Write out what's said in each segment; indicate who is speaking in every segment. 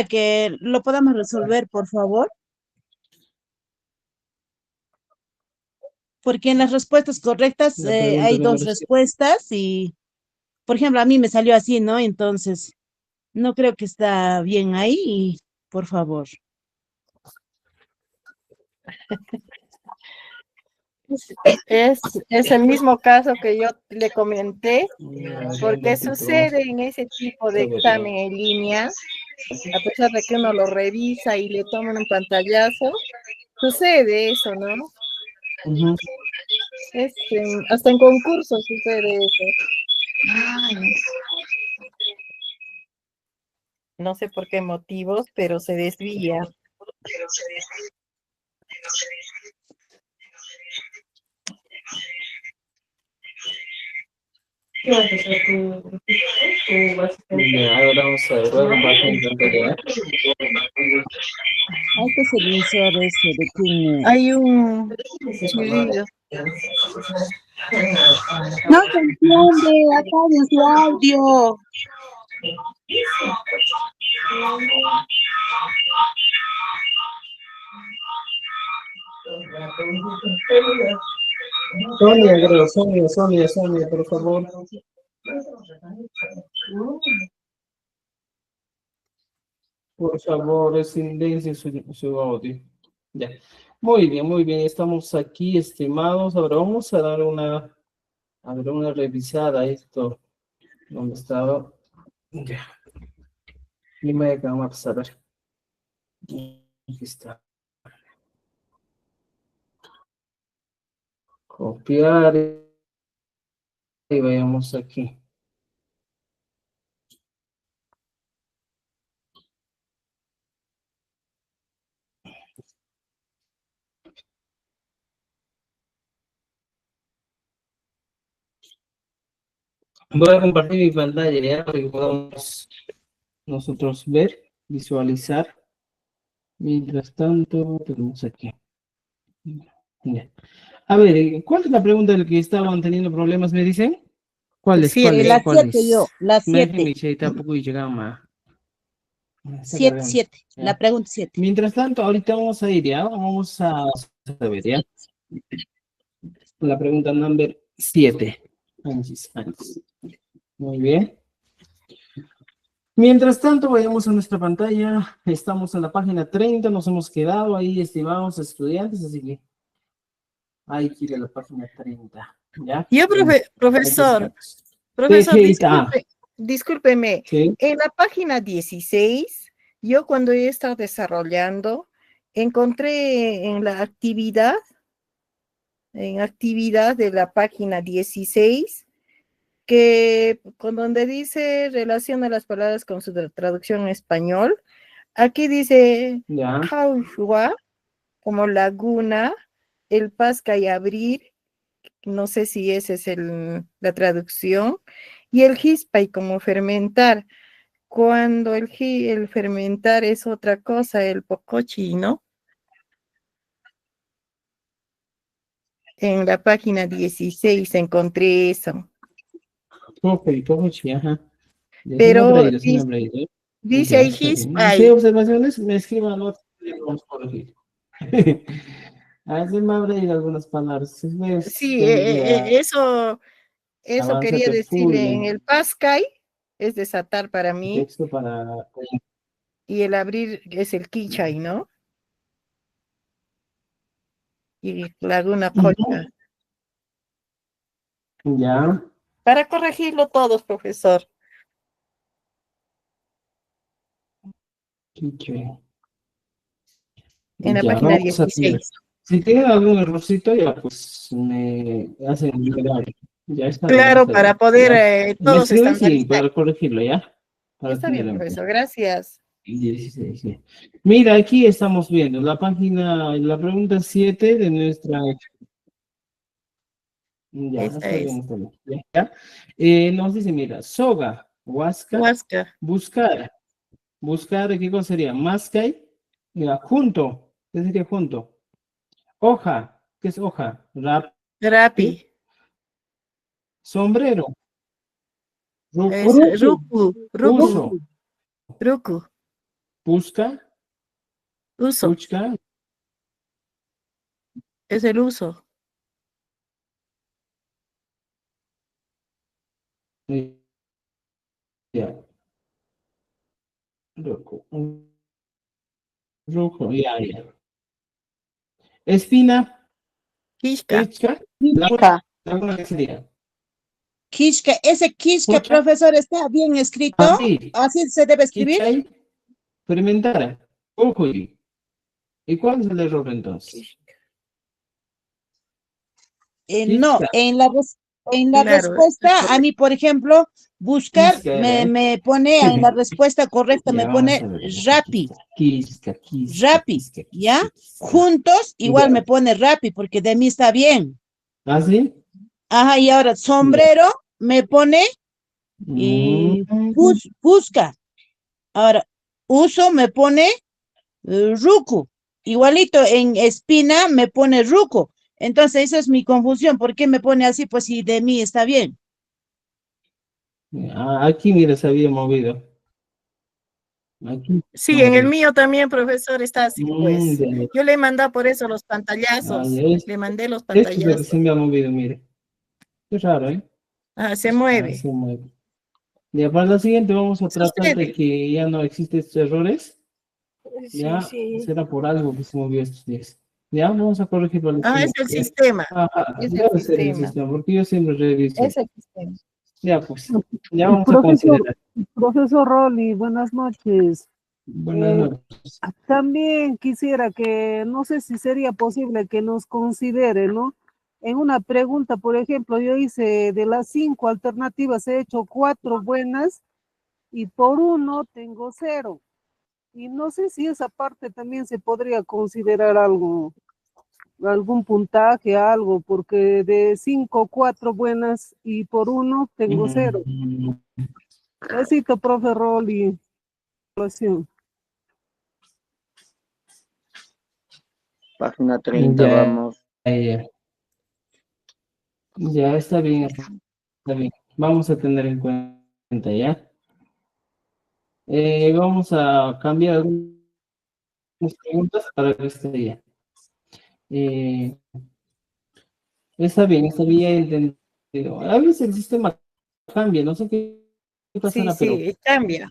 Speaker 1: para que lo podamos resolver, por favor, porque en las respuestas correctas
Speaker 2: La pregunta
Speaker 1: hay dos
Speaker 2: número 7.
Speaker 1: respuestas y, por ejemplo, a mí me salió así, ¿no? Entonces, no creo que está bien ahí y, por favor.
Speaker 3: Es el mismo caso que yo le comenté, porque
Speaker 2: Vamos
Speaker 3: sucede en ese tipo de
Speaker 2: a ver.
Speaker 3: examen en línea, a pesar de que uno lo revisa y le toman un pantallazo, sucede eso, ¿no?
Speaker 2: Ujú.
Speaker 3: Hasta en concursos sucede eso. No sé por qué motivos, pero se desvía.
Speaker 4: ¿Qué vas a hacer tú? ¿Tú vas a hacer?
Speaker 2: Ya, ahora vamos a ver, voy a compartir en pantalla.
Speaker 1: Este es el emisor ese de quién es.
Speaker 3: Hay un chirrido.
Speaker 5: No se entiende, apaguen su audio.
Speaker 2: Sonia, creo, Sonia, por favor. Por favor, silencien su audio. Ya. Muy bien, estamos aquí, estimados. Ahora vamos a ver una revisada a esto. ¿Dónde estaba? Ya. Dime acá, vamos a ver. Aquí está. Copiar y vayamos aquí. Voy a compartir mi pantalla ya para que podamos nosotros ver, visualizar. Mientras tanto, tenemos aquí. Ya. A ver, ¿cuál es la pregunta del que estaban teniendo problemas, me dicen? ¿Cuál es? ¿Cuál es?
Speaker 1: La
Speaker 2: ¿Cuál
Speaker 1: 7 yo,
Speaker 2: es?
Speaker 1: la
Speaker 2: Me dejé
Speaker 1: 7.
Speaker 2: mi cheita poco y llegamos a... Está
Speaker 1: 7,
Speaker 2: cargando.
Speaker 1: 7. La
Speaker 2: Ya.
Speaker 1: pregunta 7.
Speaker 2: Mientras tanto, ahorita vamos a ir, ¿ya? Vamos a ver, ¿ya? La pregunta number 7. Antes. Muy bien. Mientras tanto, vayamos a nuestra pantalla. Estamos en la página 30, nos hemos quedado ahí, estimados estudiantes, así que hay que ir a la página 30, ¿ya?
Speaker 3: Yo,
Speaker 2: Aquí
Speaker 3: profesor,
Speaker 2: estamos.
Speaker 3: profesor, discúlpeme.
Speaker 2: Sí.
Speaker 3: En la página 16, yo cuando he estado desarrollando, encontré en actividad de la página 16, que con donde dice relaciona las palabras con su traducción en español, aquí dice
Speaker 2: Ya.
Speaker 3: Cauchua, como laguna, el pasca y abrir, no sé si esa es la traducción, y el hispay como fermentar, cuando el fermentar es otra cosa, el pocochi, ¿no? En la página 16 encontré eso.
Speaker 2: Ok, sí, ajá. Ya se me habrá
Speaker 3: Pero
Speaker 2: ido, se me habrá ido.
Speaker 3: dice
Speaker 2: Ya,
Speaker 3: ahí
Speaker 2: está bien. Si hay
Speaker 3: hispay.
Speaker 2: observaciones, me escriban otras y vamos a corregir. A veces me habrá ido algunas palabras.
Speaker 3: Sí,
Speaker 2: Tendría
Speaker 3: eso
Speaker 2: avance
Speaker 3: quería
Speaker 2: full
Speaker 3: decirle. En
Speaker 2: en
Speaker 3: el pascay es desatar para mí,
Speaker 2: texto para...
Speaker 3: y el abrir es el kichay, ¿no? Y laguna colcha.
Speaker 2: Ya.
Speaker 3: Para corregirlo todos, profesor. En la
Speaker 2: Ya,
Speaker 3: página
Speaker 2: vamos a ver.
Speaker 3: 16.
Speaker 2: Si tienen algún errorcito, ya pues me hacen llegar. Ya
Speaker 3: Claro,
Speaker 2: está bien.
Speaker 3: para poder
Speaker 2: Ya. Me
Speaker 3: todos
Speaker 2: escriben sí,
Speaker 3: estandarizar.
Speaker 2: para corregirlo, ¿ya? Para
Speaker 3: Está bien,
Speaker 2: tenerlo en
Speaker 3: profesor,
Speaker 2: cuenta.
Speaker 3: gracias.
Speaker 2: 16, sí. Mira, aquí estamos viendo la página, la pregunta 7 de nuestra... Ya,
Speaker 3: Esa
Speaker 2: está bien,
Speaker 3: es.
Speaker 2: está bien. Ya. Nos dice, mira, soga, huasca,
Speaker 3: Huasca.
Speaker 2: buscar. Buscar, ¿qué cosa sería? Mascay, mira, junto. ¿Qué sería junto? Hoja, ¿qué es hoja?
Speaker 3: Rapi.
Speaker 2: Sombrero.
Speaker 3: Es
Speaker 2: Ruku,
Speaker 3: ruku.
Speaker 2: uso.
Speaker 3: Ruku.
Speaker 2: Puska,
Speaker 3: Uso,
Speaker 2: puchka,
Speaker 3: es el uso.
Speaker 2: ya, ruku, ruku, ya. Espina,
Speaker 3: Kishka.
Speaker 2: puchka,
Speaker 1: Kishka.
Speaker 2: laguna, ¿qué sería?
Speaker 1: Kishka, ese Kishka,
Speaker 2: Pucha,
Speaker 1: profesor, ¿está bien escrito?
Speaker 2: así,
Speaker 1: ¿Así se debe escribir?
Speaker 2: kichay, fermentar, ujuy. ¿Y cuál es el error entonces?
Speaker 1: No,
Speaker 2: Kishka,
Speaker 1: en la
Speaker 3: Claro, es
Speaker 1: respuesta, a
Speaker 3: correcto.
Speaker 1: mí, por ejemplo, buscar
Speaker 2: Kishka era, ¿eh?
Speaker 1: me pone, en la respuesta correcta me
Speaker 2: Ya, vamos
Speaker 1: pone
Speaker 2: a ver,
Speaker 1: Rappi, Rappi, ¿ya?
Speaker 2: Kishka.
Speaker 1: Juntos, igual
Speaker 2: Ya.
Speaker 1: me pone Rappi, porque de mí está bien.
Speaker 2: ¿Ah, sí?
Speaker 1: Ajá, y ahora
Speaker 2: Ya.
Speaker 1: sombrero me pone
Speaker 2: Mm,
Speaker 1: busca. Ahora, uso me pone ruku. Igualito en espina me pone ruco. Entonces, esa es mi confusión. ¿Por qué me pone así? Pues si de mí está bien.
Speaker 2: aquí, mira, se había movido. Aquí,
Speaker 3: Sí, en el
Speaker 2: movido.
Speaker 3: mío también, profesor, está así, pues.
Speaker 2: Ya.
Speaker 3: Yo le he mandado por eso los
Speaker 2: Ah,
Speaker 3: pantallazos.
Speaker 2: ya
Speaker 3: Le mandé los
Speaker 2: esto es lo que se
Speaker 3: pantallazos.
Speaker 2: me ha movido, mire. Qué raro, ¿eh?
Speaker 3: Ah, se
Speaker 2: Ah,
Speaker 3: mueve.
Speaker 2: se mueve. Ya, para la siguiente vamos a tratar de
Speaker 3: Sucede.
Speaker 2: que ya no existen estos errores.
Speaker 3: Sí,
Speaker 2: Ya,
Speaker 3: sí.
Speaker 2: será por algo que se movió estos días. Ya, vamos a corregir para la
Speaker 3: Ah, es
Speaker 2: siguiente.
Speaker 3: el sistema.
Speaker 2: Ajá,
Speaker 3: Es el
Speaker 2: debe ser el
Speaker 3: sistema.
Speaker 2: sistema, porque yo siempre reviso.
Speaker 3: Es el sistema.
Speaker 2: Ya, pues, ya
Speaker 6: El
Speaker 2: vamos a
Speaker 6: profesor,
Speaker 2: considerar.
Speaker 6: profesor Rolly, buenas noches.
Speaker 2: Buenas noches.
Speaker 6: También quisiera que, no sé si sería posible que nos considere, ¿no? En una pregunta, por ejemplo, yo hice de las 5 alternativas, he hecho 4 buenas y por uno tengo 0. Y no sé si esa parte también se podría considerar algo, algún puntaje, algo, porque de 5, 4 buenas y por uno tengo 0.
Speaker 2: Mm,
Speaker 6: Besito, profe Rolly. Evaluación.
Speaker 7: Página 30,
Speaker 2: Ya,
Speaker 7: vamos.
Speaker 2: ya, ya está bien, está bien. Vamos a tener en cuenta, ¿ya? Vamos a cambiar algunas preguntas para que esté ya. Eh, está bien entendido. A veces el sistema cambia, no sé qué
Speaker 3: Sí,
Speaker 2: pasará, pero
Speaker 3: sí, cambia.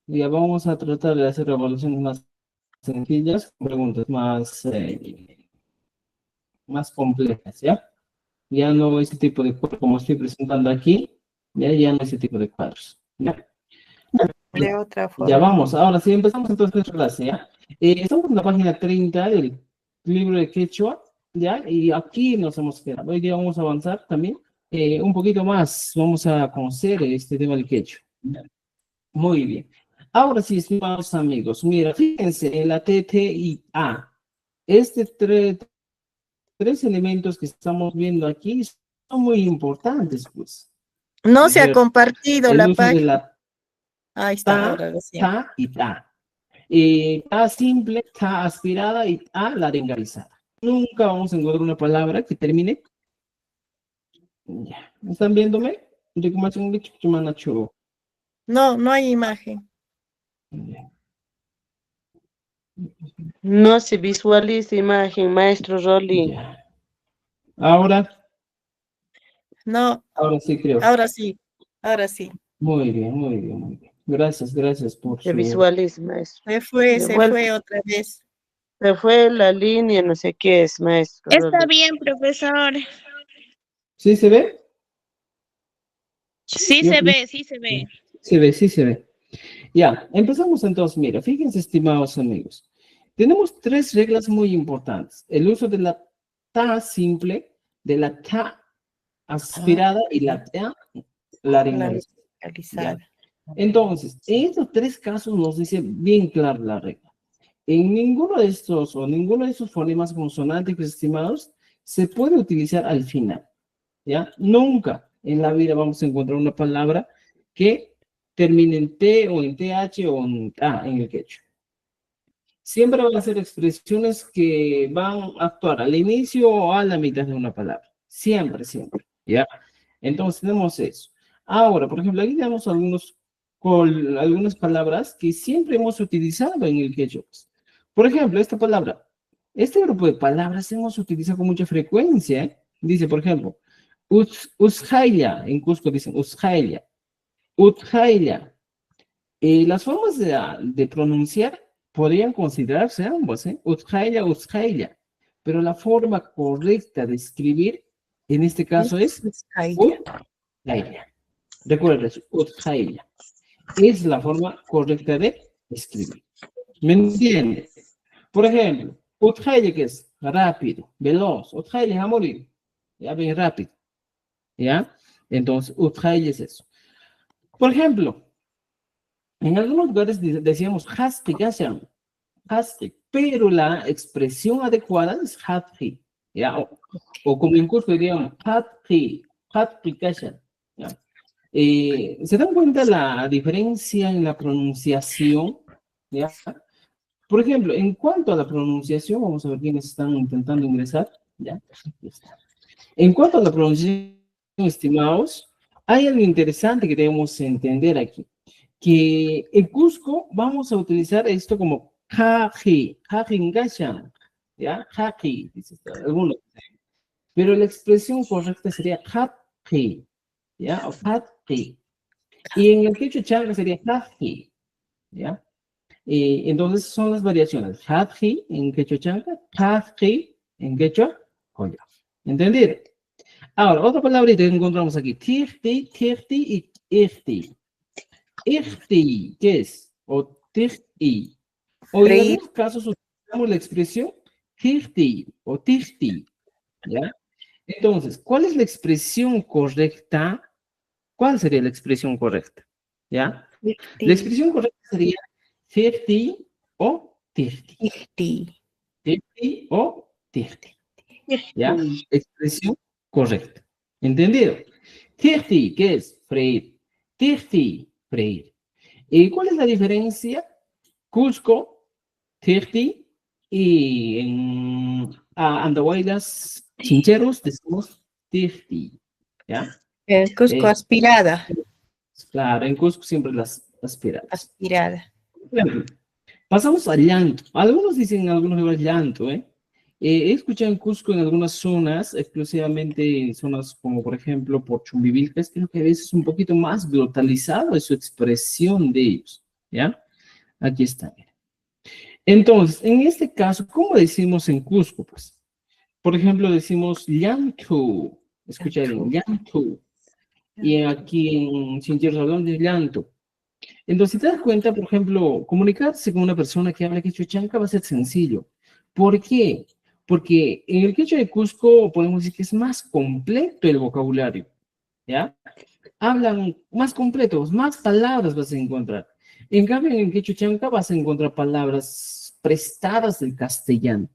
Speaker 2: ya vamos a tratar de hacer evaluaciones más sencillas, preguntas más complejas, ¿ya? Ya no ese tipo de cuadros como estoy presentando aquí, ya no ese tipo de cuadros, ¿ya?
Speaker 3: De otra
Speaker 2: Ya
Speaker 3: forma.
Speaker 2: vamos, ahora sí empezamos entonces nuestra clase, ¿ya? Estamos en la página 30 del libro de Quechua, ¿ya? Y aquí nos hemos quedado. Hoy día vamos a avanzar también un poquito más, vamos a conocer este tema del Quechua. Muy bien. Ahora sí, estimados amigos, mira, fíjense en la TTIA. Este tres elementos que estamos viendo aquí son muy importantes, pues.
Speaker 3: No se ha compartido
Speaker 2: El
Speaker 3: la
Speaker 2: uso de
Speaker 3: página.
Speaker 2: la
Speaker 3: Ahí está,
Speaker 2: ta,
Speaker 3: ahora recién.
Speaker 2: ta y ta. Ta simple, ta aspirada y ta laringalizada. Nunca vamos a encontrar una palabra que termine. Ya. ¿Están viéndome?
Speaker 3: No, no hay imagen.
Speaker 8: No se visualiza imagen, maestro Rolly.
Speaker 2: Ya. Ahora
Speaker 3: No,
Speaker 2: sí creo.
Speaker 3: ahora sí, ahora sí.
Speaker 2: Muy bien, muy bien, muy bien. Gracias por
Speaker 8: Se
Speaker 2: su...
Speaker 8: visualiza, maestro.
Speaker 3: Se fue otra vez.
Speaker 8: Se fue la línea, no sé qué es, maestro
Speaker 5: Está
Speaker 8: Rolly.
Speaker 5: bien, profesor.
Speaker 2: ¿Sí se ve?
Speaker 5: Sí
Speaker 2: Yo
Speaker 5: se
Speaker 2: creo
Speaker 5: ve, sí se ve.
Speaker 2: sí se ve. Ya, empezamos entonces. Mira, fíjense, estimados amigos. Tenemos tres reglas muy importantes. El uso de la ta simple, de la ta aspirada y la ta laringalizada. Ya.
Speaker 3: Laringalizada.
Speaker 2: Entonces, en estos tres casos nos dice bien clara la regla. En ninguno de estos o ninguno de esos fonemas consonánticos estimados se puede utilizar al final. ¿Ya? Nunca en la vida vamos a encontrar una palabra que termine en T o en TH o en A en el quechua. Siempre van a ser expresiones que van a actuar al inicio o a la mitad de una palabra. Siempre, ¿ya? Entonces tenemos eso. Ahora, por ejemplo, aquí tenemos algunos con algunas palabras que siempre hemos utilizado en el quechua. Por ejemplo, esta palabra. Este grupo de palabras hemos utilizado con mucha frecuencia. ¿Eh? Dice, por ejemplo, Usjaya. En Cusco dicen Usjaya. Utjaya. Las formas de pronunciar podrían considerarse ambos, ¿eh? Utjaya, Usjaya. Pero la forma correcta de escribir, en este caso es Utjaya. Recuerden eso, Utjaya. Es la forma correcta de escribir. ¿Me entiende? Por ejemplo, Utjaya, que es rápido, veloz. Utjaya es a morir. Ya bien rápido. ¿Ya? Entonces, Utjaya es eso. Por ejemplo, en algunos lugares decíamos Hasti Gashan, Hasti, pero la expresión adecuada es Hatri. ¿Ya? O como en Cusco diríamos Hatri, Hatri Gashan. ¿Ya? ¿Se dan cuenta la diferencia en la pronunciación? ¿Ya? Por ejemplo, en cuanto a la pronunciación, vamos a ver quiénes están intentando ingresar. ¿Ya? Aquí está. En cuanto a la pronunciación, estimados, hay algo interesante que debemos entender aquí. Que en Cusco vamos a utilizar esto como kaji, kajingashan, ¿ya? Kaji, dice algunos. Pero la expresión correcta sería kaji, ¿ya? O kaji. Y en el quechua changa sería kaji, ¿ya? Entonces son las variaciones. Kaji en quechua changa, kaji en quechua joya. ¿Entendido? Ahora, otra palabra que encontramos aquí. Tirti, tirti y irti. Irti, ¿qué es? O tirti. O en algunos casos utilizamos la expresión tirti o tirti. ¿Ya? Entonces, ¿cuál es la expresión correcta? ¿Cuál sería la expresión correcta? ¿Ya? La expresión correcta sería tirti o tirti. Tirti o tirti. ¿Ya? Expresión correcta. ¿Entendido? Tirti, ¿qué es? Freír. Tirti, freír. ¿Y cuál es la diferencia? Cusco, tirti, y en Andahuaylas, Chincheros, decimos tirti. ¿Ya?
Speaker 3: En Cusco, aspirada.
Speaker 2: Claro, en Cusco siempre las aspiradas.
Speaker 3: Aspirada.
Speaker 2: Bueno, pasamos al llanto. Algunos dicen en algunos lugares llanto, ¿eh? He escuchado en Cusco en algunas zonas, exclusivamente en zonas como por ejemplo por Chumbivilcas, creo que a veces es un poquito más brutalizado su expresión de ellos, ¿ya? Aquí está, mira. Entonces, en este caso, ¿cómo decimos en Cusco? Pues, por ejemplo, decimos llanto, escucha bien, llanto, y aquí en Chincheros hablamos de llanto. Entonces, si te das cuenta, por ejemplo, comunicarse con una persona que habla quechua chanca va a ser sencillo. ¿Por qué? Porque en el quechua de Cusco podemos decir que es más completo el vocabulario, ¿ya? Hablan más completos, más palabras vas a encontrar. En cambio, en el quechua chanca vas a encontrar palabras prestadas del castellano.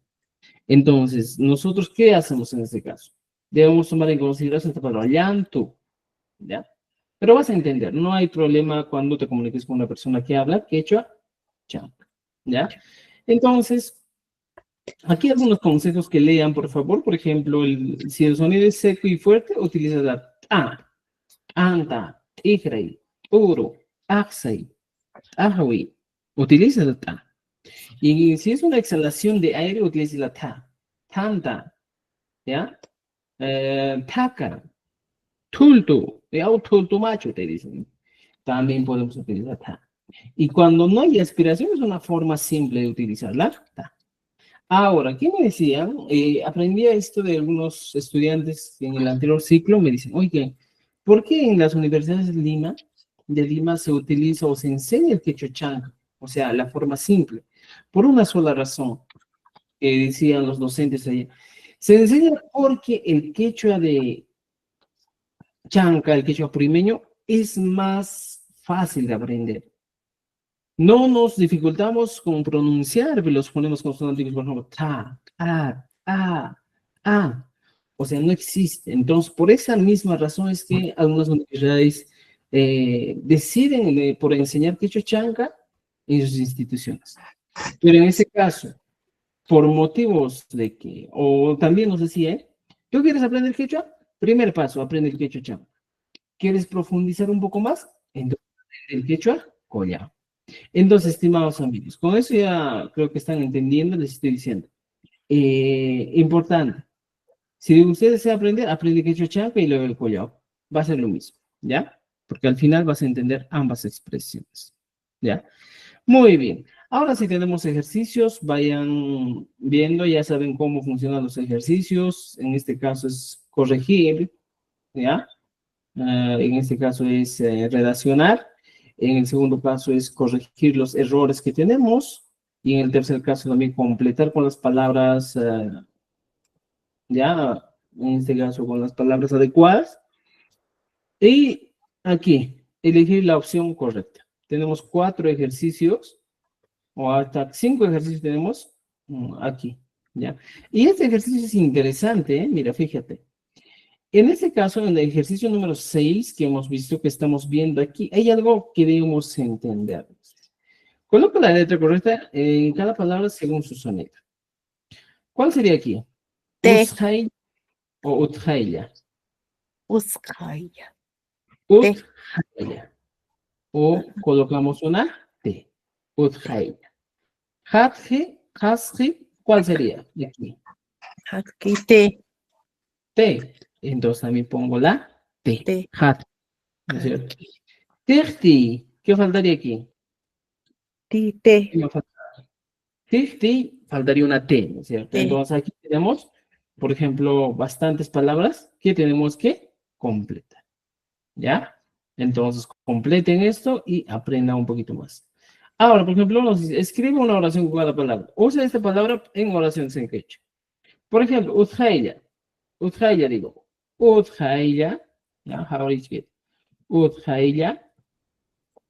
Speaker 2: Entonces, ¿nosotros qué hacemos en este caso? Debemos tomar en consideración esta palabra, llanto, ¿ya? Pero vas a entender, no hay problema cuando te comuniques con una persona que habla quechua chanca, ¿ya? Entonces, aquí algunos consejos que lean, por favor. Por ejemplo, si el sonido es seco y fuerte, utiliza la ta, anta, tigrei, uro, axai, ajawi. Utiliza la ta. Y si es una exhalación de aire, utiliza la ta, tanta, ¿ya? Taka, tultu, o tultu macho, te dicen. También podemos utilizar ta. Y cuando no hay aspiración, es una forma simple de utilizar la ta. Ahora, ¿qué me decían? Aprendí esto de algunos estudiantes en el anterior ciclo, me dicen, oye, ¿por qué en las universidades de Lima se utiliza o se enseña el quechua chanca? O sea, la forma simple. Por una sola razón, decían los docentes allí. Se enseña porque el quechua de chanca, el quechua purimeño, es más fácil de aprender. No nos dificultamos con pronunciar los fonemas consonánticos, por ejemplo, ta, a. O sea, no existe. Entonces, por esa misma razón es que algunas universidades deciden por enseñar quechua chanca en sus instituciones. Pero en ese caso, por motivos de que, o también nos decía, ¿tú quieres aprender quechua? Primer paso, aprende el quechua chanca. ¿Quieres profundizar un poco más? Entonces, del quechua, collao. Entonces, estimados amigos, con eso ya creo que están entendiendo, les estoy diciendo. Importante. Si usted desea aprender, aprende quechua chanca y luego el collao. Va a ser lo mismo, ¿ya? Porque al final vas a entender ambas expresiones, ¿ya? Muy bien. Ahora sí tenemos ejercicios, vayan viendo, ya saben cómo funcionan los ejercicios. En este caso es corregir, ¿ya? En este caso es redaccionar. En el segundo caso es corregir los errores que tenemos. Y en el tercer caso también completar con las palabras, ya, en este caso con las palabras adecuadas. Y aquí, elegir la opción correcta. Tenemos 4 ejercicios, o hasta 5 ejercicios tenemos aquí, ¿ya? Y este ejercicio es interesante, ¿eh? Mira, fíjate. En este caso, en el ejercicio número 6 que hemos visto, que estamos viendo aquí, hay algo que debemos entender. Coloca la letra correcta en cada palabra según su sonido. ¿Cuál sería aquí?
Speaker 3: T.
Speaker 2: Ushai o uthaila.
Speaker 3: Uskaya.
Speaker 2: Uthaila. O colocamos una T. Uthaila. Hatje, hasje, ¿cuál sería? Aquí.
Speaker 3: Aquí T.
Speaker 2: T. Entonces también pongo la T.
Speaker 3: T.
Speaker 2: Hat. ¿No es cierto? Tirti. ¿Qué faltaría aquí?
Speaker 3: Ti, T.
Speaker 2: ¿Qué me falta? Tirti, faltaría una T, ¿no es cierto?
Speaker 3: T.
Speaker 2: Entonces aquí tenemos, por ejemplo, bastantes palabras que tenemos que completar. ¿Ya? Entonces completen esto y aprendan un poquito más. Ahora, por ejemplo, nos dice, escribe una oración con cada palabra. Usa esta palabra en oraciones en quechua. Por ejemplo, uthaila. Uthaila digo. Uthaila. ¿Ya? How is it? Uthaila.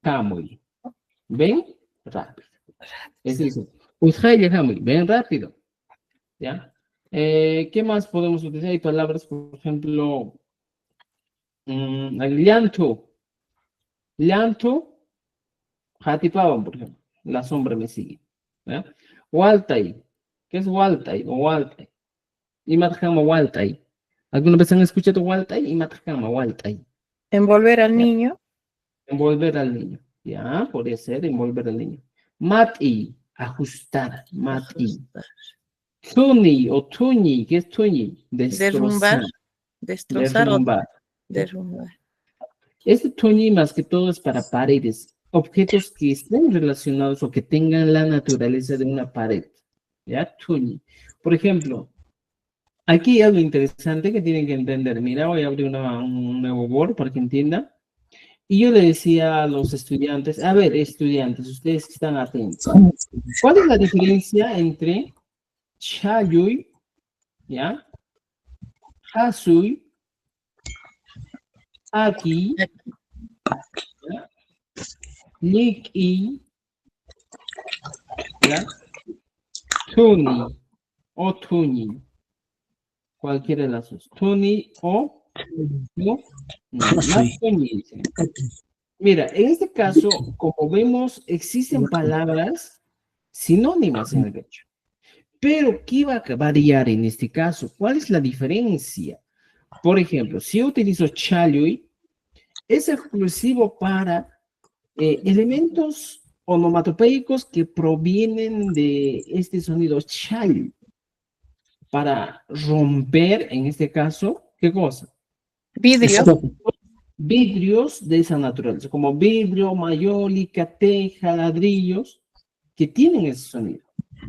Speaker 2: Kamuy. Ven rápido. Es decir, uthaila kamuy. Ven rápido. ¿Ya? ¿Qué más podemos utilizar? Hay palabras, por ejemplo, llanto. Llanto. Hatipawan, por ejemplo. La sombra me sigue. ¿Ya? Waltai. ¿Qué es Waltai o Waltai? Y Matkama Waltai. ¿Alguna vez han escuchado Waltai? Y Matkama Waltai.
Speaker 3: Envolver al
Speaker 2: Ya.
Speaker 3: niño.
Speaker 2: Envolver al niño. Ya, podría ser envolver al niño. Mati, ajustar. Mati. Tuni o tuñi, ¿qué es tuñi?
Speaker 3: Derrumbar.
Speaker 2: Destrozar.
Speaker 3: Destrozar o
Speaker 2: Derrumbar.
Speaker 3: derrumbar.
Speaker 2: Este tuñi más que todo es para paredes, objetos que estén relacionados o que tengan la naturaleza de una pared. ¿Ya? Tuñi. Por ejemplo, aquí hay algo interesante que tienen que entender. Mira, voy a abrir un nuevo Word para que entiendan. Y yo le decía a los estudiantes, a ver, estudiantes, ustedes que están atentos, ¿cuál es la diferencia entre Chayuy, ¿ya? Hasui, Aki, ¿ya? Niki, ¿ya? Tuni o Tuni, cualquiera de las dos. Tuni o no, más Tuni, dice. Mira, en este caso, como vemos, existen palabras sinónimas en el quechua. Pero, ¿qué va a variar en este caso? ¿Cuál es la diferencia? Por ejemplo, si yo utilizo Chayuy, es exclusivo para elementos onomatopeicos que provienen de este sonido Chayuy. Para romper, en este caso, ¿qué cosa?
Speaker 3: Vidrio.
Speaker 2: Vidrios de esa naturaleza, como vidrio, mayólica, teja, ladrillos, que tienen ese sonido.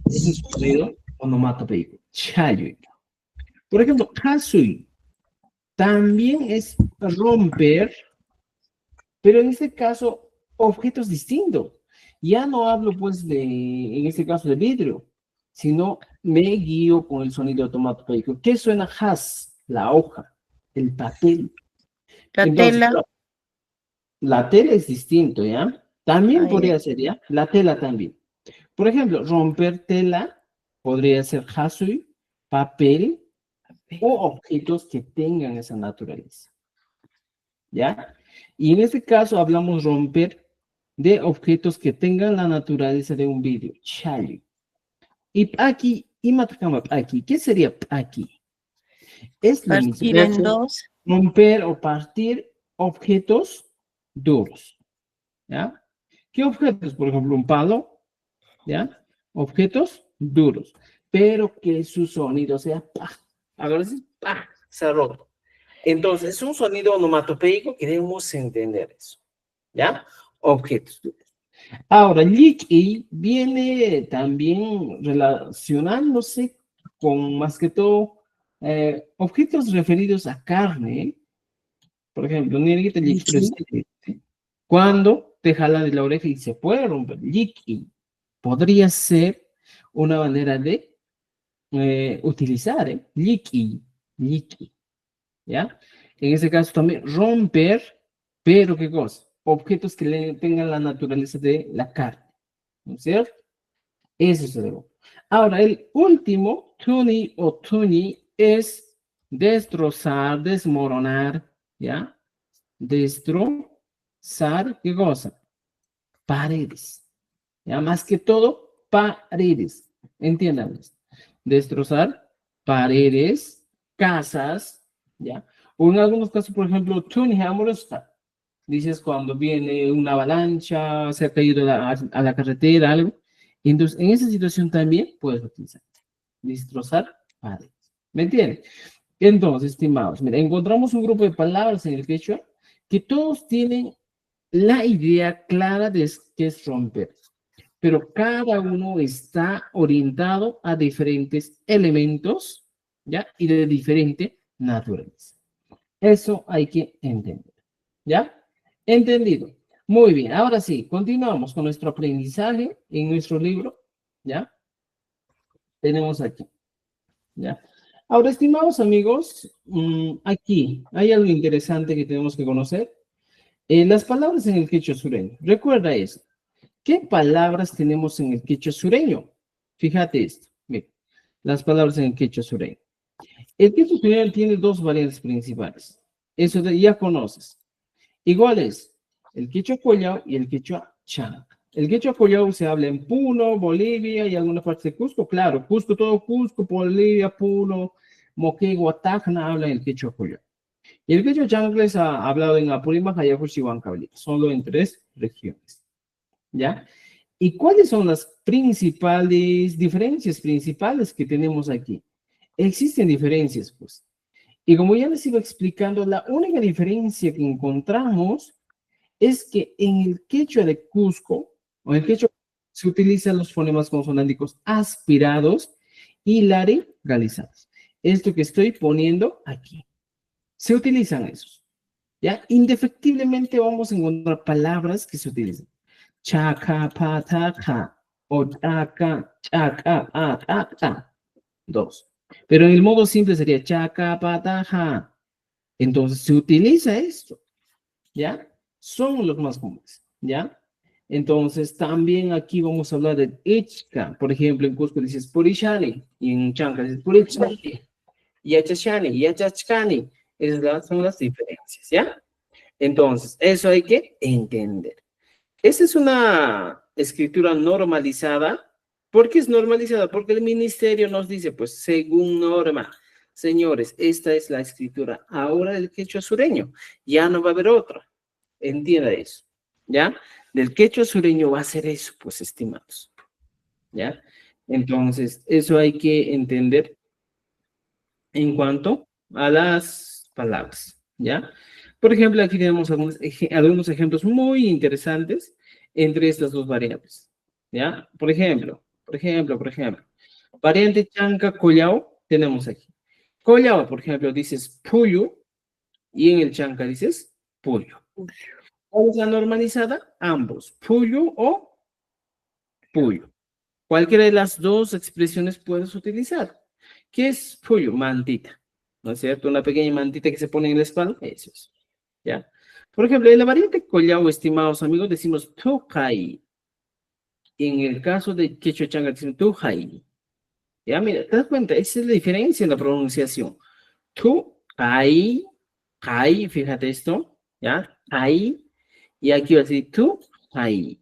Speaker 2: Ese sonido onomatopeico, Chayuy. Por ejemplo, Hasui también es romper, pero en este caso, objetos distintos. Ya no hablo, pues, en este caso, de vidrio, sino me guío con el sonido onomatopeico. ¿Qué suena has? La hoja, el papel.
Speaker 3: La
Speaker 2: Entonces,
Speaker 3: tela.
Speaker 2: claro, la tela es distinto, ¿ya? También
Speaker 3: Ahí.
Speaker 2: podría ser, ¿ya? La tela también. Por ejemplo, romper tela podría ser hasui, papel o objetos que tengan esa naturaleza, ¿ya? Y en este caso hablamos romper de objetos que tengan la naturaleza de un vidrio, chayu. Y aquí, aquí, ¿qué sería aquí? Es lo mismo.
Speaker 3: Partir en dos.
Speaker 2: Romper o partir objetos duros. ¿ya? ¿Qué objetos? Por ejemplo, un palo, ¿ya? Objetos duros, pero que su sonido sea pa. Ahora sí, pa, se ha roto. Entonces, es un sonido onomatopeico que debemos entender eso, ¿ya? Objetos duros. Ahora, liqui viene también relacionándose con más que todo objetos referidos a carne. Por ejemplo, Nierguita liqui, cuando te jala de la oreja y se puede romper, liqui, podría ser una manera de utilizar, liqui, liqui, ¿ya? En ese caso también romper, pero ¿qué cosa? Objetos que tengan la naturaleza de la carne, ¿no es cierto? Eso es el otro. Ahora, el último, tuni o tuni, es destrozar, desmoronar, ¿ya? Destrozar, ¿qué cosa? Paredes. ¿Ya? Más que todo, paredes. Entiendan. Destrozar paredes, casas, ¿ya? O en algunos casos, por ejemplo, tuni amorosa. Dices cuando viene una avalancha, se ha caído a la carretera, algo. Entonces, en esa situación también puedes utilizar. Destrozar paredes. ¿Me entienden? Entonces, estimados, mira, encontramos un grupo de palabras en el quechua que todos tienen la idea clara de qué es romper, pero cada uno está orientado a diferentes elementos, ¿ya? Y de diferente naturaleza. Eso hay que entender, ¿ya? Entendido. Muy bien, ahora sí, continuamos con nuestro aprendizaje en nuestro libro, ¿ya? Tenemos aquí, ¿ya? Ahora, estimados amigos, aquí hay algo interesante que tenemos que conocer. Las palabras en el quechua sureño. Recuerda eso. ¿Qué palabras tenemos en el quechua sureño? Fíjate esto. Mira, las palabras en el quechua sureño. El quechua sureño tiene dos variantes principales. Eso ya conoces. Igual es el quechua collao y el quechua chana. El quechua collao se habla en Puno, Bolivia y algunas partes de Cusco. Claro, Cusco, todo Cusco, Bolivia, Puno, Moquegua, Tacna hablan el quechua collao. Y el quechua chancla se ha hablado en Apurímac, Ayacucho y Huancavelica, solo en 3 regiones. ¿Ya? ¿Y cuáles son las diferencias principales que tenemos aquí? Existen diferencias, pues. Y como ya les iba explicando, la única diferencia que encontramos es que en el quechua de Cusco, o en el quechua, se utilizan los fonemas consonánticos aspirados y laringalizados. Esto que estoy poniendo aquí. Se utilizan esos. ¿Ya? Indefectiblemente vamos a encontrar palabras que se utilizan. Chaca, pataca, otaca, chaca, ataca. 2. Pero en el modo simple sería chaca, pataja. Entonces se utiliza esto. ¿Ya? Son los más comunes. ¿Ya? Entonces también aquí vamos a hablar de ichka. Por ejemplo, en Cusco dices purishani. Y en Chanca dices purichani. Yachashani, yachachkani. Esas son las diferencias. ¿Ya? Entonces, eso hay que entender. Esta es una escritura normalizada. ¿Por qué es normalizada? Porque el ministerio nos dice, pues, según norma, señores, esta es la escritura ahora del quechua sureño. Ya no va a haber otra. Entienda eso. ¿Ya? Del quechua sureño va a ser eso, pues, estimados. ¿Ya? Entonces, eso hay que entender en cuanto a las palabras. ¿Ya? Por ejemplo, aquí tenemos algunos ejemplos muy interesantes entre estas dos variables. ¿Ya? Por ejemplo, variante chanca collao tenemos aquí. Collao, por ejemplo, dices puyo y en el chanca dices puyo. ¿Cuál es la normalizada? Ambos, puyo o puyo. Cualquiera de las dos expresiones puedes utilizar. ¿Qué es puyo? Mantita. ¿No es cierto? Una pequeña mantita que se pone en la espalda. Eso es. ¿Ya? Por ejemplo, en la variante collao, estimados amigos, decimos tukai. En el caso de quechua changa, decimos tukai. Ya, mira, te das cuenta, esa es la diferencia en la pronunciación. Tukai, kai, fíjate esto, ¿ya? Kai, y aquí va a decir tukai.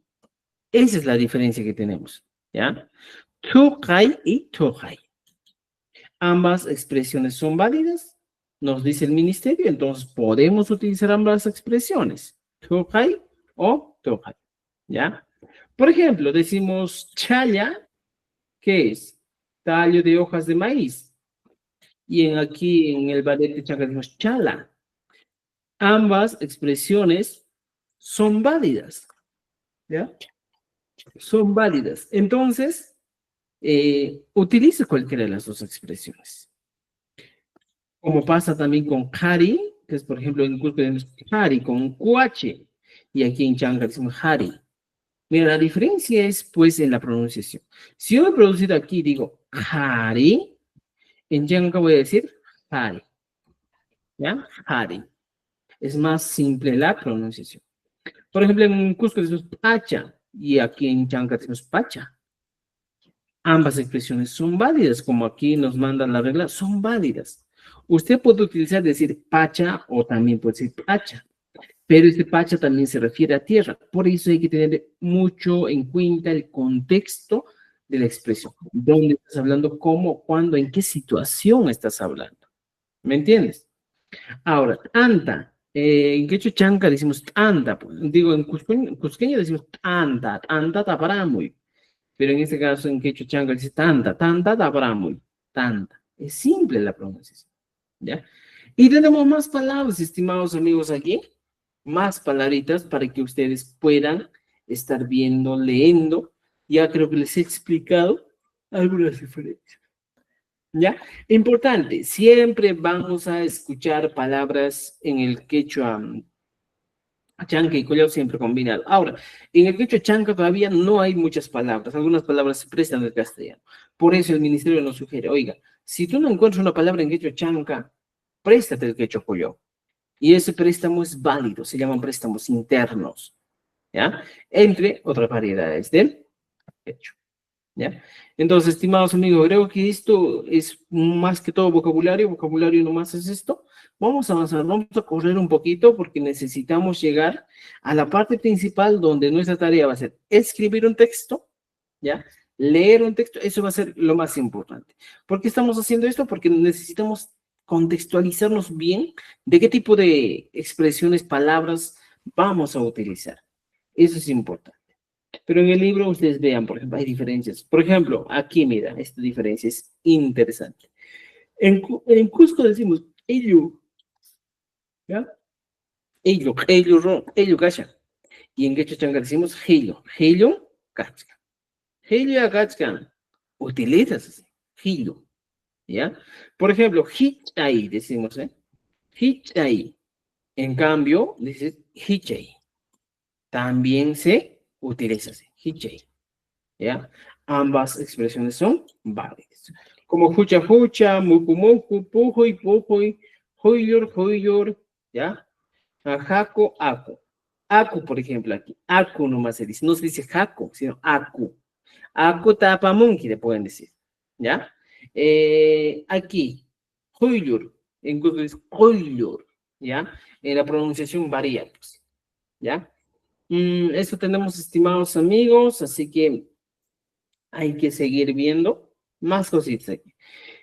Speaker 2: Esa es la diferencia que tenemos, ¿ya? Tukai y tukai. Ambas expresiones son válidas, nos dice el ministerio, entonces podemos utilizar ambas expresiones. Tukai o tohay, ¿ya? Por ejemplo, decimos chaya, ¿qué es? Tallo de hojas de maíz. Y aquí en el variante chanca decimos chala. Ambas expresiones son válidas, ¿ya? Son válidas. Entonces, utiliza cualquiera de las dos expresiones. Como pasa también con Hari, que es por ejemplo en Cusco tenemos Hari con Cuache, y aquí en Chanca decimos Hari. Mira, la diferencia es pues en la pronunciación. Si yo he producido aquí digo Hari, en Chanca voy a decir Hari. ¿Ya? Hari. Es más simple la pronunciación. Por ejemplo, en Cusco decimos Pacha, y aquí en Chanca decimos Pacha. Ambas expresiones son válidas, como aquí nos mandan la regla, son válidas. Usted puede utilizar decir pacha o también puede decir pacha, pero este pacha también se refiere a tierra. Por eso hay que tener mucho en cuenta el contexto de la expresión. ¿Dónde estás hablando? ¿Cómo? ¿Cuándo? ¿En qué situación estás hablando? ¿Me entiendes? Ahora, tanta. En quechua chanca decimos tanta. Digo, en cusqueño decimos tanta, tanta taparamuy. Pero en este caso en quechua chanca dice tanta, tanta taparamuy. Tanta. Es simple la pronunciación. ¿Ya? Y tenemos más palabras, estimados amigos, aquí, más palabritas para que ustedes puedan estar viendo, leyendo. Ya creo que les he explicado algunas diferencias. ¿Ya? Importante, siempre vamos a escuchar palabras en el quechua chanca y collao siempre combinado. Ahora, en el quechua chanca todavía no hay muchas palabras, algunas palabras se prestan del castellano. Por eso el ministerio nos sugiere, oiga, si tú no encuentras una palabra en quechua chanca, préstate el quechua collao. Y ese préstamo es válido, se llaman préstamos internos, ¿ya? Entre otras variedades del quechua, ¿ya? Entonces, estimados amigos, creo que esto es más que todo vocabulario nomás es esto. Vamos a avanzar, vamos a correr un poquito porque necesitamos llegar a la parte principal donde nuestra tarea va a ser escribir un texto, ¿ya? Leer un texto, eso va a ser lo más importante. ¿Por qué estamos haciendo esto? Porque necesitamos contextualizarnos bien de qué tipo de expresiones, palabras vamos a utilizar. Eso es importante. Pero en el libro ustedes vean, por ejemplo, hay diferencias. Por ejemplo, aquí mira, esta diferencia es interesante. En Cusco decimos ello, ¿ya? Ello, cacha. Y en Quechua Chanca decimos hello, cacha. Hello, cacha. Utilizas así, hello, ¿ya? Por ejemplo, hitchai decimos, ¿eh? Hitchai. En cambio, dices hitchai. También se utiliza así, hitchai. ¿Ya? Ambas expresiones son válidas. Como hucha, muku, muku, pujoy, huyor, ¿ya? Jaco, aku. Aku, por ejemplo, aquí. Aku nomás se dice. No se dice jaco, sino aku. Aku tapamunki, le pueden decir. ¿Ya? Aquí, huyor. En Google es huyor. ¿Ya? La pronunciación varía, pues. ¿Ya? Eso tenemos, estimados amigos, así que hay que seguir viendo más cositas aquí.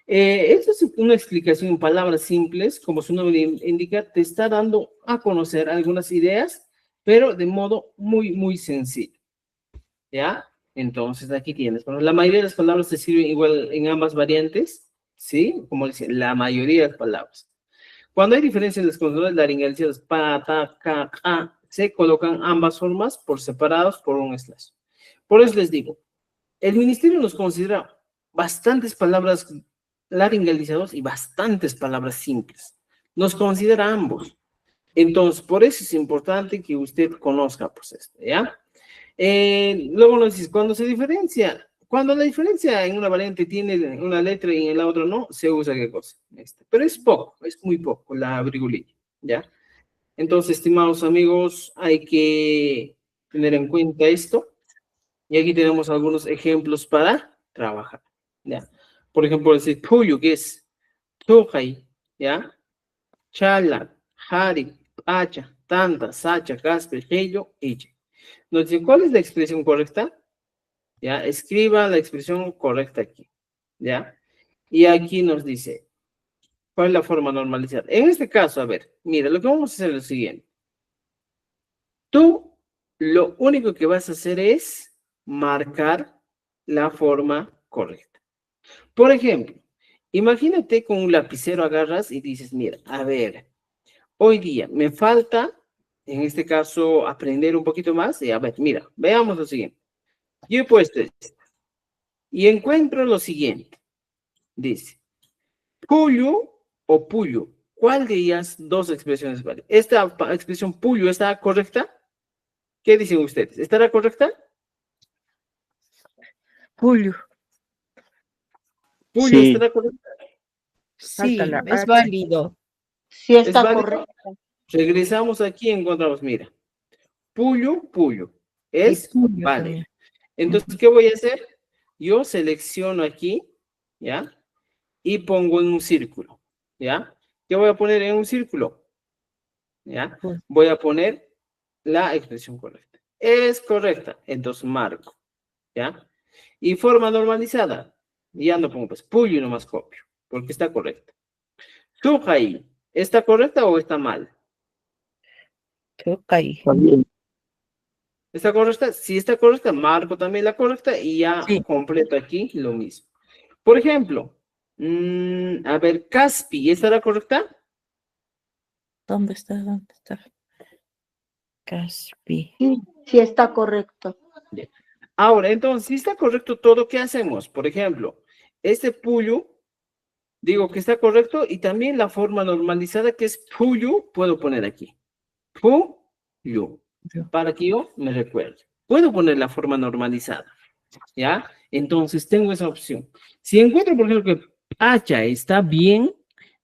Speaker 2: Esto es una explicación en palabras simples, como su nombre indica, te está dando a conocer algunas ideas, pero de modo muy sencillo. ¿Ya? Entonces aquí tienes. Bueno, la mayoría de las palabras se sirven igual en ambas variantes, ¿sí? Como dice, la mayoría de las palabras. Cuando hay diferencias en las consonantes laringeales, pa, ta, ka, ka, se colocan ambas formas por separados por un slash. Por eso les digo, el ministerio nos considera bastantes palabras laringalizadas y bastantes palabras simples. Nos considera ambos. Entonces, por eso es importante que usted conozca pues esto, ¿ya? Luego nos dice, cuando la diferencia en una variante tiene una letra y en la otra no, se usa qué cosa. Pero es poco, es muy poco la virgulilla, ¿ya? Entonces, estimados amigos, hay que tener en cuenta esto. Y aquí tenemos algunos ejemplos para trabajar, ¿ya? Por ejemplo, decir puyo, que es tujay, ¿ya? Chala, hari, pacha, tanta, sacha, caspe, hello, ella. Nos dice, ¿cuál es la expresión correcta? ¿Ya? Escriba la expresión correcta aquí, ¿ya? Y aquí nos dice, ¿cuál es la forma normalizada? En este caso, a ver, mira, lo que vamos a hacer es lo siguiente. Tú lo único que vas a hacer es marcar la forma correcta. Por ejemplo, imagínate con un lapicero agarras y dices, mira, a ver, hoy día me falta, en este caso, aprender un poquito más. Y a ver, mira, veamos lo siguiente. Yo he puesto esto y encuentro lo siguiente. Dice, puyo o puyo. ¿Cuál de ellas dos expresiones vale? ¿Esta expresión puyo está correcta? ¿Qué dicen ustedes? ¿Estará correcta?
Speaker 3: Julio.
Speaker 2: Puyo
Speaker 8: Sí.
Speaker 2: estará correcta.
Speaker 3: Sí,
Speaker 4: Falta la
Speaker 3: es
Speaker 4: H.
Speaker 3: válido.
Speaker 8: Sí
Speaker 2: ¿Es
Speaker 8: está
Speaker 2: válido?
Speaker 8: correcto.
Speaker 2: Regresamos aquí y encontramos, mira. Puyo, puyo.
Speaker 3: Y
Speaker 2: Es
Speaker 3: Julio
Speaker 2: válido.
Speaker 3: también.
Speaker 2: Entonces, ¿qué voy a hacer? Yo selecciono aquí, ¿ya? Y pongo en un círculo, ¿ya? ¿Qué voy a poner en un círculo? ¿Ya?
Speaker 3: Pues,
Speaker 2: Voy a poner la expresión correcta. Es correcta, entonces marco, ¿ya? Y forma normalizada, ya no pongo pues puyo y nomás copio, porque está correcta. Ahí, ¿está correcta o está mal?
Speaker 3: toca ahí.
Speaker 8: Está bien.
Speaker 2: ¿Está correcta? Si está correcta, marco también la correcta y ya
Speaker 3: Sí.
Speaker 2: completo aquí lo mismo. Por ejemplo, a ver, Caspi, ¿estará correcta?
Speaker 3: ¿Dónde está? ¿Dónde está? Caspi.
Speaker 8: Sí está correcto.
Speaker 2: Bien. Ahora, entonces, si está correcto todo, ¿qué hacemos? Por ejemplo, este puyo, digo que está correcto y también la forma normalizada que es puyo, puedo poner aquí. Puyo, para que yo me recuerde. Puedo poner la forma normalizada, ¿ya? Entonces, tengo esa opción. Si encuentro, por ejemplo, que hacha está bien,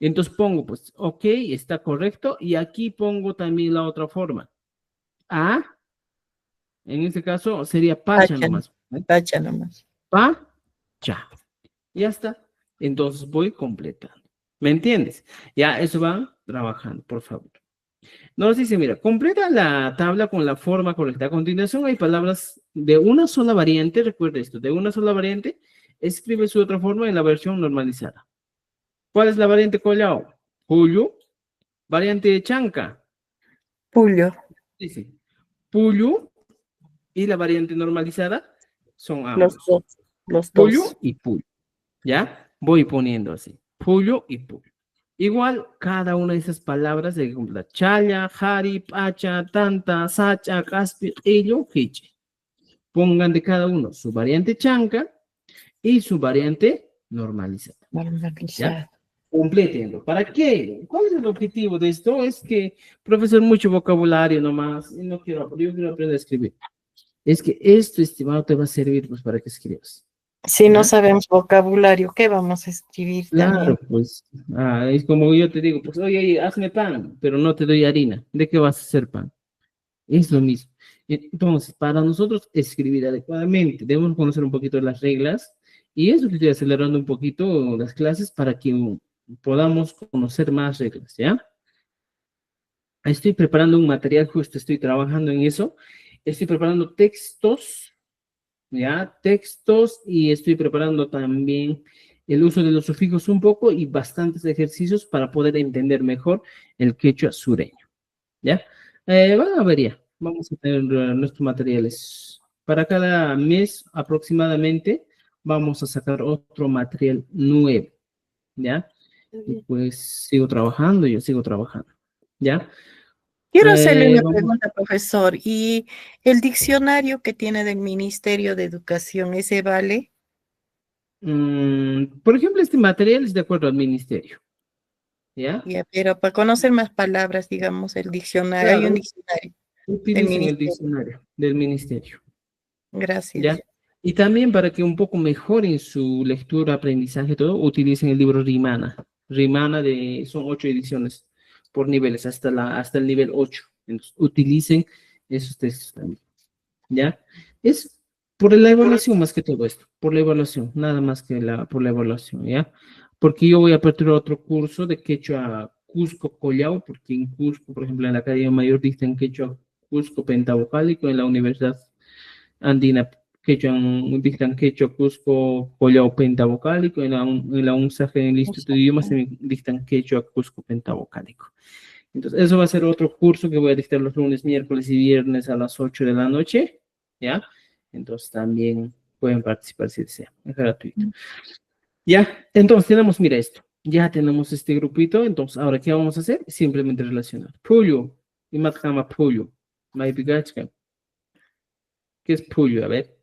Speaker 2: entonces pongo, pues, ok, está correcto, y aquí pongo también la otra forma. A, en este caso, sería pacha
Speaker 3: Pacha,
Speaker 2: nomás. ¿eh?
Speaker 3: pacha nomás.
Speaker 2: Pacha. Ya está. Entonces voy completando. ¿Me entiendes? Ya, eso va trabajando, por favor. Nos dice, mira, completa la tabla con la forma correcta. A continuación hay palabras de una sola variante, recuerda esto, de una sola variante, escribe su otra forma en la versión normalizada. ¿Cuál es la variante collao? Puyo. Variante chanca.
Speaker 3: Julio.
Speaker 2: Dice, puyo. Y la variante normalizada son
Speaker 3: Los
Speaker 2: ambos.
Speaker 3: dos. Los
Speaker 2: Puyo
Speaker 3: dos.
Speaker 2: y puyo. ¿Ya? Voy poniendo así. Puyo y puyo. Igual, cada una de esas palabras de la chaya, jari, pacha, tanta, sacha, caspi, ello, hiche. Pongan de cada uno su variante chanca y su variante normalizada.
Speaker 3: Normalizado.
Speaker 2: ¿Ya? Complétenlo. ¿Para qué? ¿Cuál es el objetivo de esto? Es que, profesor, mucho vocabulario nomás. Y no quiero, yo quiero aprender a escribir. Es que esto, estimado, te va a servir pues, para que escribas.
Speaker 3: Si no
Speaker 2: ¿Ya?
Speaker 3: sabemos vocabulario, ¿qué vamos a escribir
Speaker 2: Claro,
Speaker 3: también?
Speaker 2: pues, es como yo te digo, pues, oye, hazme pan, pero no te doy harina. ¿De qué vas a hacer pan? Es lo mismo. Entonces, para nosotros escribir adecuadamente, debemos conocer un poquito las reglas y eso que estoy acelerando un poquito las clases para que podamos conocer más reglas, ¿ya? Estoy preparando un material, justo estoy trabajando en eso. Estoy preparando textos, ¿ya? Textos y estoy preparando también el uso de los sufijos un poco y bastantes ejercicios para poder entender mejor el quechua sureño, ¿ya? Bueno, a ver ya, vamos a tener nuestros materiales. Para cada mes aproximadamente vamos a sacar otro material nuevo, ¿ya? Y pues sigo trabajando, yo sigo trabajando, ¿ya?
Speaker 3: Quiero hacerle una
Speaker 2: Vamos.
Speaker 3: pregunta, profesor. ¿Y el diccionario que tiene del Ministerio de Educación, ese vale?
Speaker 2: Por ejemplo, este material es de acuerdo al ministerio, ¿ya?
Speaker 3: Ya, pero para conocer más palabras, digamos, el diccionario, hay un
Speaker 2: Claro,
Speaker 3: diccionario del
Speaker 2: utilicen el
Speaker 3: Ministerio.
Speaker 2: diccionario del ministerio,
Speaker 3: Gracias.
Speaker 2: ¿ya? Y también para que un poco mejoren su lectura, aprendizaje, todo, utilicen el libro Rimana. Rimana son 8 ediciones por niveles, hasta el nivel 8. Entonces, utilicen esos textos también, ¿ya? Es por la evaluación más que todo esto, por la evaluación, nada más que por la evaluación, ¿ya? Porque yo voy a aperturar otro curso de quechua Cusco Collao, porque en Cusco, por ejemplo, en la Academia Mayor dictan quechua Cusco pentabocálico, en la Universidad Andina quechua, dictan quechua Cusco Collao pentabocálico, en la UNSAG, en el Instituto de Idiomas, dictan quechua Cusco pentabocálico. Entonces, eso va a ser otro curso que voy a dictar los lunes, miércoles y viernes a las 8 de la noche, ¿ya? Entonces, también pueden participar si desean, es gratuito. Ya, entonces tenemos, mira esto, ya tenemos este grupito, entonces, ahora, ¿qué vamos a hacer? Simplemente relacionar. Puyo, y matjama puyo, maipigachka. ¿Qué es puyo? A ver.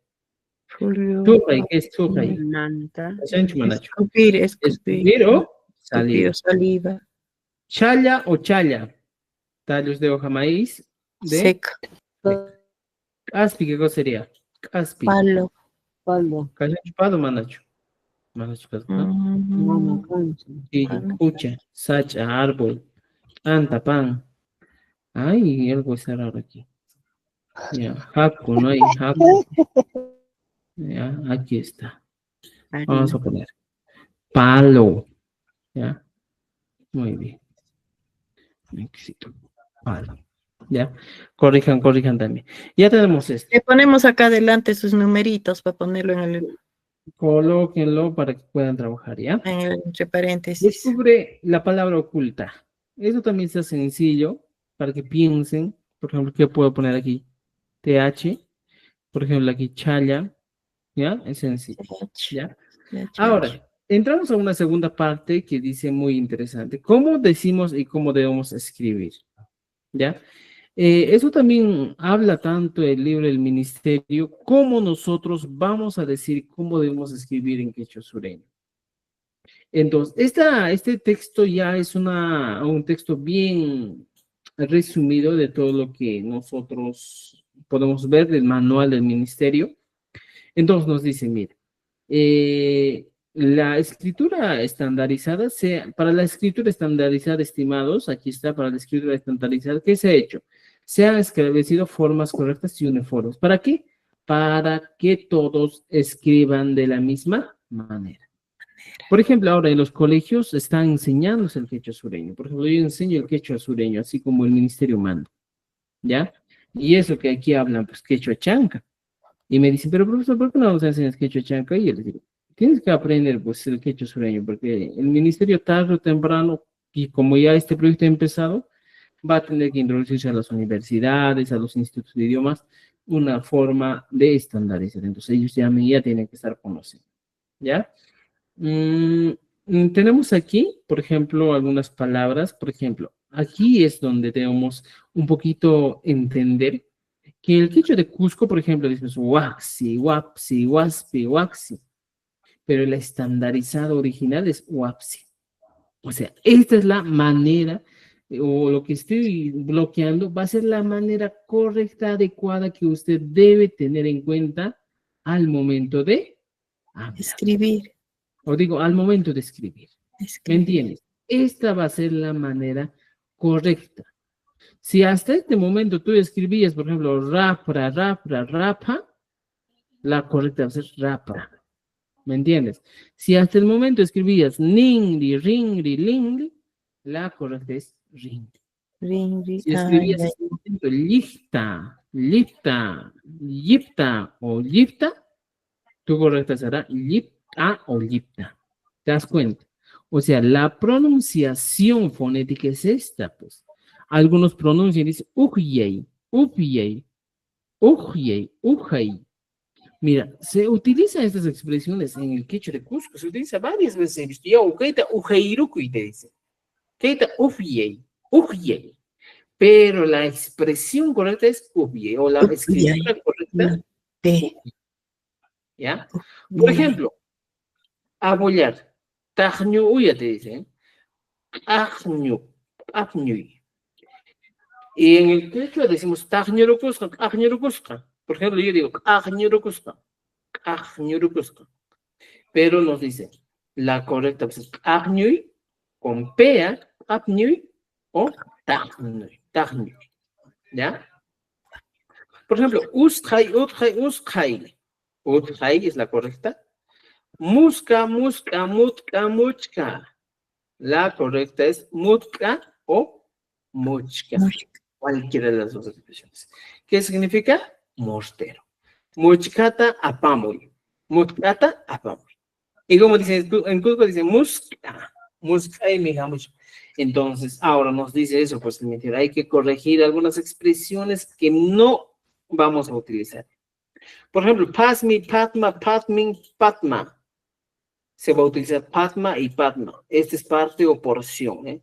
Speaker 3: Julio.
Speaker 2: Tupay, ¿qué es tupay?
Speaker 8: Nanta.
Speaker 2: Chancho, manacho.
Speaker 3: Escupir,
Speaker 2: Escupir o salir.
Speaker 3: escupir, saliva.
Speaker 2: Chaya o chaya. Tallos de hoja maíz. De
Speaker 3: Seca.
Speaker 2: caspi, ¿qué cosa sería? Caspi.
Speaker 3: Palo.
Speaker 6: Palo.
Speaker 2: Cacho chupado, manacho. Manacho, ¿no?
Speaker 6: Mano, cancha.
Speaker 2: Sí,
Speaker 3: Mano.
Speaker 2: cucha, sacha, árbol, anta, pan. Ay, algo está raro aquí. Ya, jaco, no hay jaco. Ya, aquí está. Vamos a poner palo. Ya, muy bien. Necesito palo. Ya, corrijan también. Ya tenemos esto.
Speaker 3: Le ponemos acá adelante sus numeritos para ponerlo
Speaker 2: Colóquenlo para que puedan trabajar, ¿ya?
Speaker 3: entre paréntesis.
Speaker 2: Descubre la palabra oculta. Eso también está sencillo para que piensen. Por ejemplo, ¿qué puedo poner aquí? TH. Por ejemplo, aquí chaya. ¿Ya? Es sencillo. ¿Ya? Ahora, entramos a una segunda parte que dice muy interesante. ¿Cómo decimos y cómo debemos escribir? ¿Ya? Eso también habla tanto el libro del ministerio, como nosotros vamos a decir cómo debemos escribir en quechua sureño. Entonces, este texto ya es un texto bien resumido de todo lo que nosotros podemos ver del manual del ministerio. Entonces nos dice, mire, la escritura estandarizada, para la escritura estandarizada, estimados, aquí está, para la escritura estandarizada, ¿qué se ha hecho? Se han establecido formas correctas y uniformes. ¿Para qué? Para que todos escriban de la misma manera. Por ejemplo, ahora en los colegios están enseñándose el quechua sureño. Por ejemplo, yo enseño el quechua sureño, así como el ministerio manda, ¿ya? Y eso que aquí hablan, pues quechua chanca. Y me dicen, pero profesor, ¿por qué no nos enseñas quechua chanca? Y yo les digo, tienes que aprender pues el quechua sureño, porque el ministerio tarde o temprano, y como ya este proyecto ha empezado, va a tener que introducirse a las universidades, a los institutos de idiomas, una forma de estandarizar. Entonces ellos ya tienen que estar conociendo, ¿ya? Tenemos aquí, por ejemplo, algunas palabras. Por ejemplo, aquí es donde debemos un poquito entender que el quechua de Cusco, por ejemplo, dice waxi, wapsi, waspi, waxi, pero el estandarizado original es wapsi. O sea, esta es la manera, o lo que estoy bloqueando, va a ser la manera correcta, adecuada que usted debe tener en cuenta al momento de hablar.
Speaker 3: Escribir.
Speaker 2: O digo, al momento de escribir. ¿Me entiendes? Esta va a ser la manera correcta. Si hasta este momento tú escribías, por ejemplo, rapra, rapa, la correcta va a ser rapa. ¿Me entiendes? Si hasta el momento escribías ningri, ringri, lingri, la correcta es ringri. Si escribías hasta el momento lifta, lipta, yipta o yipta, tu correcta será lipta o lipta. ¿Te das cuenta? O sea, la pronunciación fonética es esta, pues. Algunos pronuncian y dicen ujyey, upyey, ujyey, ujay. Mira, se utilizan estas expresiones en el quechua de Cusco, se utiliza varias veces. He visto, yo, keita ujeirukuy, te dice. Keita ufyey, ujyey. Pero la expresión correcta es ufyey, o la escritura correcta es ufyey. ¿Ya? Por ejemplo, abollar. Tajñu uya te dicen. Ajñu, ajñuy. Y en el quechua decimos tajñurucusca, ajñurucusca. Por ejemplo, yo digo ajñurucusca, ajñurucusca. Pero nos dice la correcta pues, ajñuy con pea, ajñuy o tajñuy, tajñuy. ¿Ya? Por ejemplo, usjay, utjay, usjay. Utjay es la correcta. Musca, musca, mutka, muchka. La correcta es mutka o muchka. Cualquiera de las dos expresiones. ¿Qué significa? Mortero. Muchkata apamoy. Mutkata apamoy. Y como dicen en Cusco, dicen musca. Musca y mijamuch. Entonces, ahora nos dice eso, pues hay que corregir algunas expresiones que no vamos a utilizar. Por ejemplo, pasmi, patma, patmin, patma. Se va a utilizar patma y patma. Esta es parte o porción, ¿eh?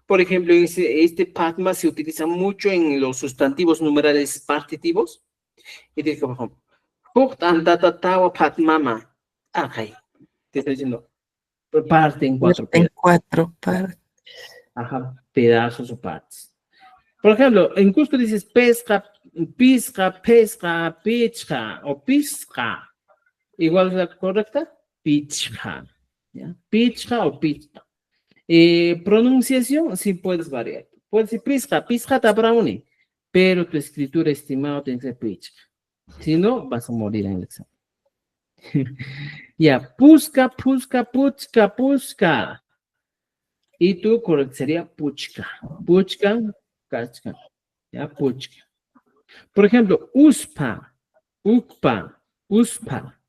Speaker 2: Por ejemplo, este patma se utiliza mucho en los sustantivos numerales partitivos. Y dice, por ejemplo, Pukt antatatawa patmama. Ahí. Te estoy diciendo, parte en 4
Speaker 3: En
Speaker 2: pedazos.
Speaker 3: 4 partes.
Speaker 2: Ajá, pedazos o partes. Por ejemplo, en Cusco dices pesca, pisca, pesca, pichca o pisca. ¿Igual es la correcta? Pichca. ¿Ya? Pichca o pichca. Pronunciación, sí puedes variar. Puedes decir pisca, pisca tabrauni. Pero tu escritura, estimado, tiene que ser pichca. Si no, vas a morir en el examen. Ya, pusca, pusca, puchca, pusca. Y tú correcto sería puchca. Puchca, cachca. Ya, puchca. Por ejemplo, uspa, ukpa, uspa.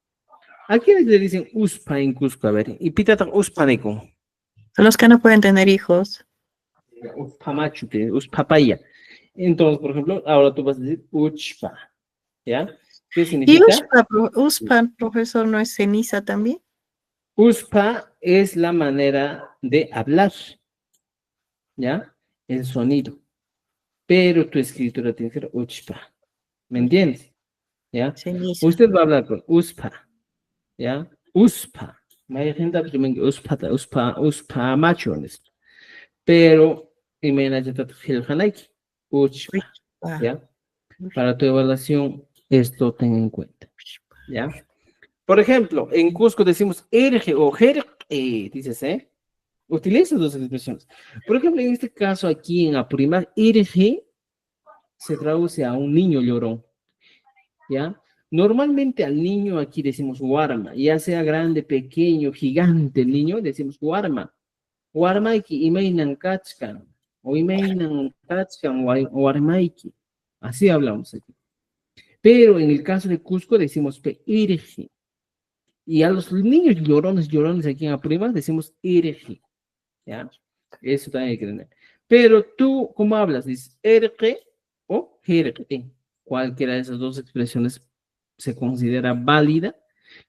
Speaker 2: ¿A quiénes le dicen uspa en Cusco? A ver, y pitata uspaneco.
Speaker 3: Son los que no pueden tener hijos.
Speaker 2: Uspamachu, uspapaya. Entonces, por ejemplo, ahora tú vas a decir uchpa. ¿Ya? ¿Qué
Speaker 3: Y
Speaker 2: significa?
Speaker 3: uspa, profesor, ¿no es ceniza también?
Speaker 2: Uspa es la manera de hablar. ¿Ya? El sonido. Pero tu escritura tiene que ser uchpa. ¿Me entiendes? ¿Ya?
Speaker 3: Ceniza.
Speaker 2: Usted va a hablar con uspa. ¿Ya? Uspa. Uspa macho. Pero, imagínate, uchpa. ¿Ya? Para tu evaluación, esto ten en cuenta. ¿Ya? Por ejemplo, en Cusco decimos erge o jerque, dices, ¿eh? Utiliza dos expresiones. Por ejemplo, en este caso aquí en Apurímac, erge se traduce a un niño llorón. ¿Ya? Normalmente al niño aquí decimos guarma, ya sea grande, pequeño, gigante el niño, decimos guarma. Guarmaiki, imeinan kachkan, o imeinan kachkan, guarmaiki. Así hablamos aquí. Pero en el caso de Cusco decimos irji. Y a los niños llorones aquí en Apurímac decimos irji. ¿Ya? Eso también hay que tener. Pero tú, ¿cómo hablas? Dices erge o jerge. Cualquiera de esas dos expresiones se considera válida,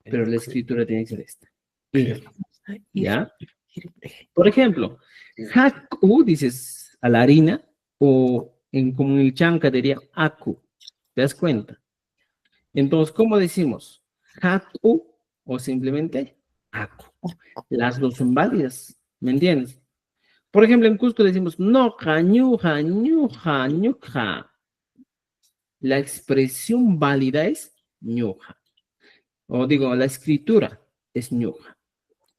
Speaker 2: pero la escritura tiene que ser esta. Irje. ¿Ya? Por ejemplo, haku, dices a la harina, o como en el chanca diría aku. ¿Te das cuenta? Entonces, ¿cómo decimos? Haku o simplemente aku. Las dos son válidas, ¿me entiendes? Por ejemplo, en Cusco decimos noja, ñuja, ñuja, ñuja. La expresión válida es ñuja. O digo, la escritura es ñuja.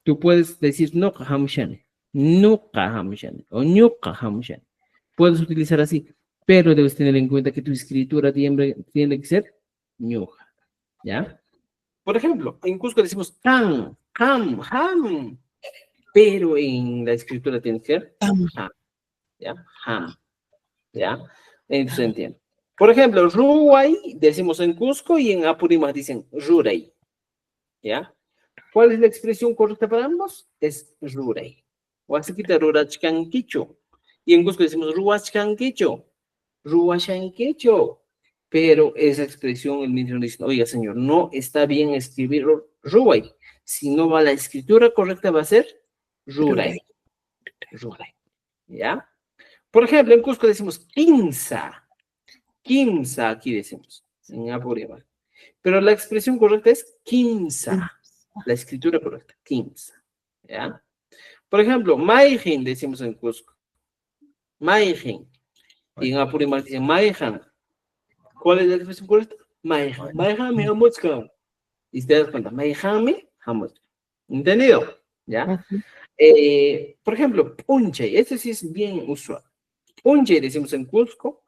Speaker 2: Tú puedes decir noja hamshane, nuka hamshane, o ñuka hamshane. Puedes utilizar así, pero debes tener en cuenta que tu escritura tiene que ser ñuja. ¿Ya? Por ejemplo, en Cusco decimos can, ham, ham, pero en la escritura tiene que ser ham, ¿ya? Ham, ¿ya? Entonces se entiende. Por ejemplo, ruay decimos en Cusco y en Apurímac dicen ruray, ¿ya? ¿Cuál es la expresión correcta para ambos? Es ruray. O así quita rurachkanquicho. Y en Cusco decimos ruachkanquicho, ruachanquicho. Pero esa expresión, el ministro dice, oiga, señor, no está bien escribir ruay. Si no va la escritura correcta, va a ser ruray. Ruray. ¿Ya? Por ejemplo, en Cusco decimos quinza. Quinza, aquí decimos, en Apurímac. Pero la expresión correcta es quinza. La escritura correcta, quinza. ¿Ya? Por ejemplo, maijin decimos en Cusco. Maijin. Y en Apurímac dicen maijan. ¿Cuál es la expresión correcta? Maijan. Maijan me hamutzkan. Y te das cuenta, maijan me hamutzkan. ¿Entendido? ¿Ya? Por ejemplo, punche. Este sí es bien usual. Punche decimos en Cusco.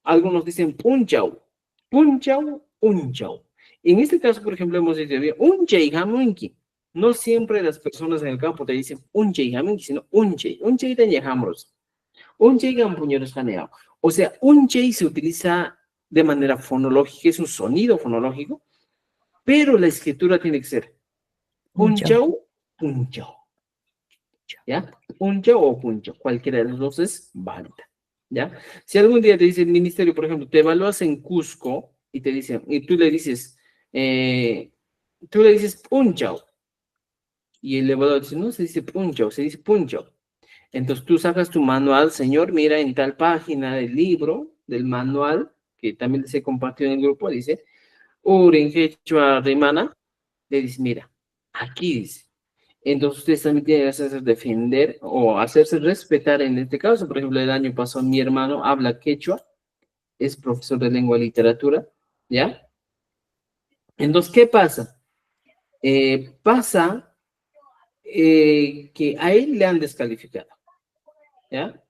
Speaker 2: Algunos dicen punchau. Punchau, unchau. En este caso, por ejemplo, hemos dicho unche y jamunki. No siempre las personas en el campo te dicen unche y jamunki, sino unche. Unche y teñejamos. Unche y gampuñeros janeado. O sea, unche se utiliza de manera fonológica, es un sonido fonológico, pero la escritura tiene que ser unchau, unchau. ¿ya? Puncha o puncha, cualquiera de los dos es válida, ¿ya? Si algún día te dice el ministerio, por ejemplo, te evalúas en Cusco y te dicen, y tú le dices punchao, y el evaluador dice, no se dice punchao, se dice punchao. Entonces tú sacas tu manual, señor, mira en tal página del libro, del manual, que también se compartió en el grupo, dice, Urin Quechua Rimana, le dice, mira, aquí dice. Entonces ustedes también tienen que hacerse defender o hacerse respetar en este caso. Por ejemplo, el año pasado mi hermano habla quechua, es profesor de lengua y literatura, ¿ya? Entonces, ¿qué pasa? Pasa que a él le han descalificado, ¿ya?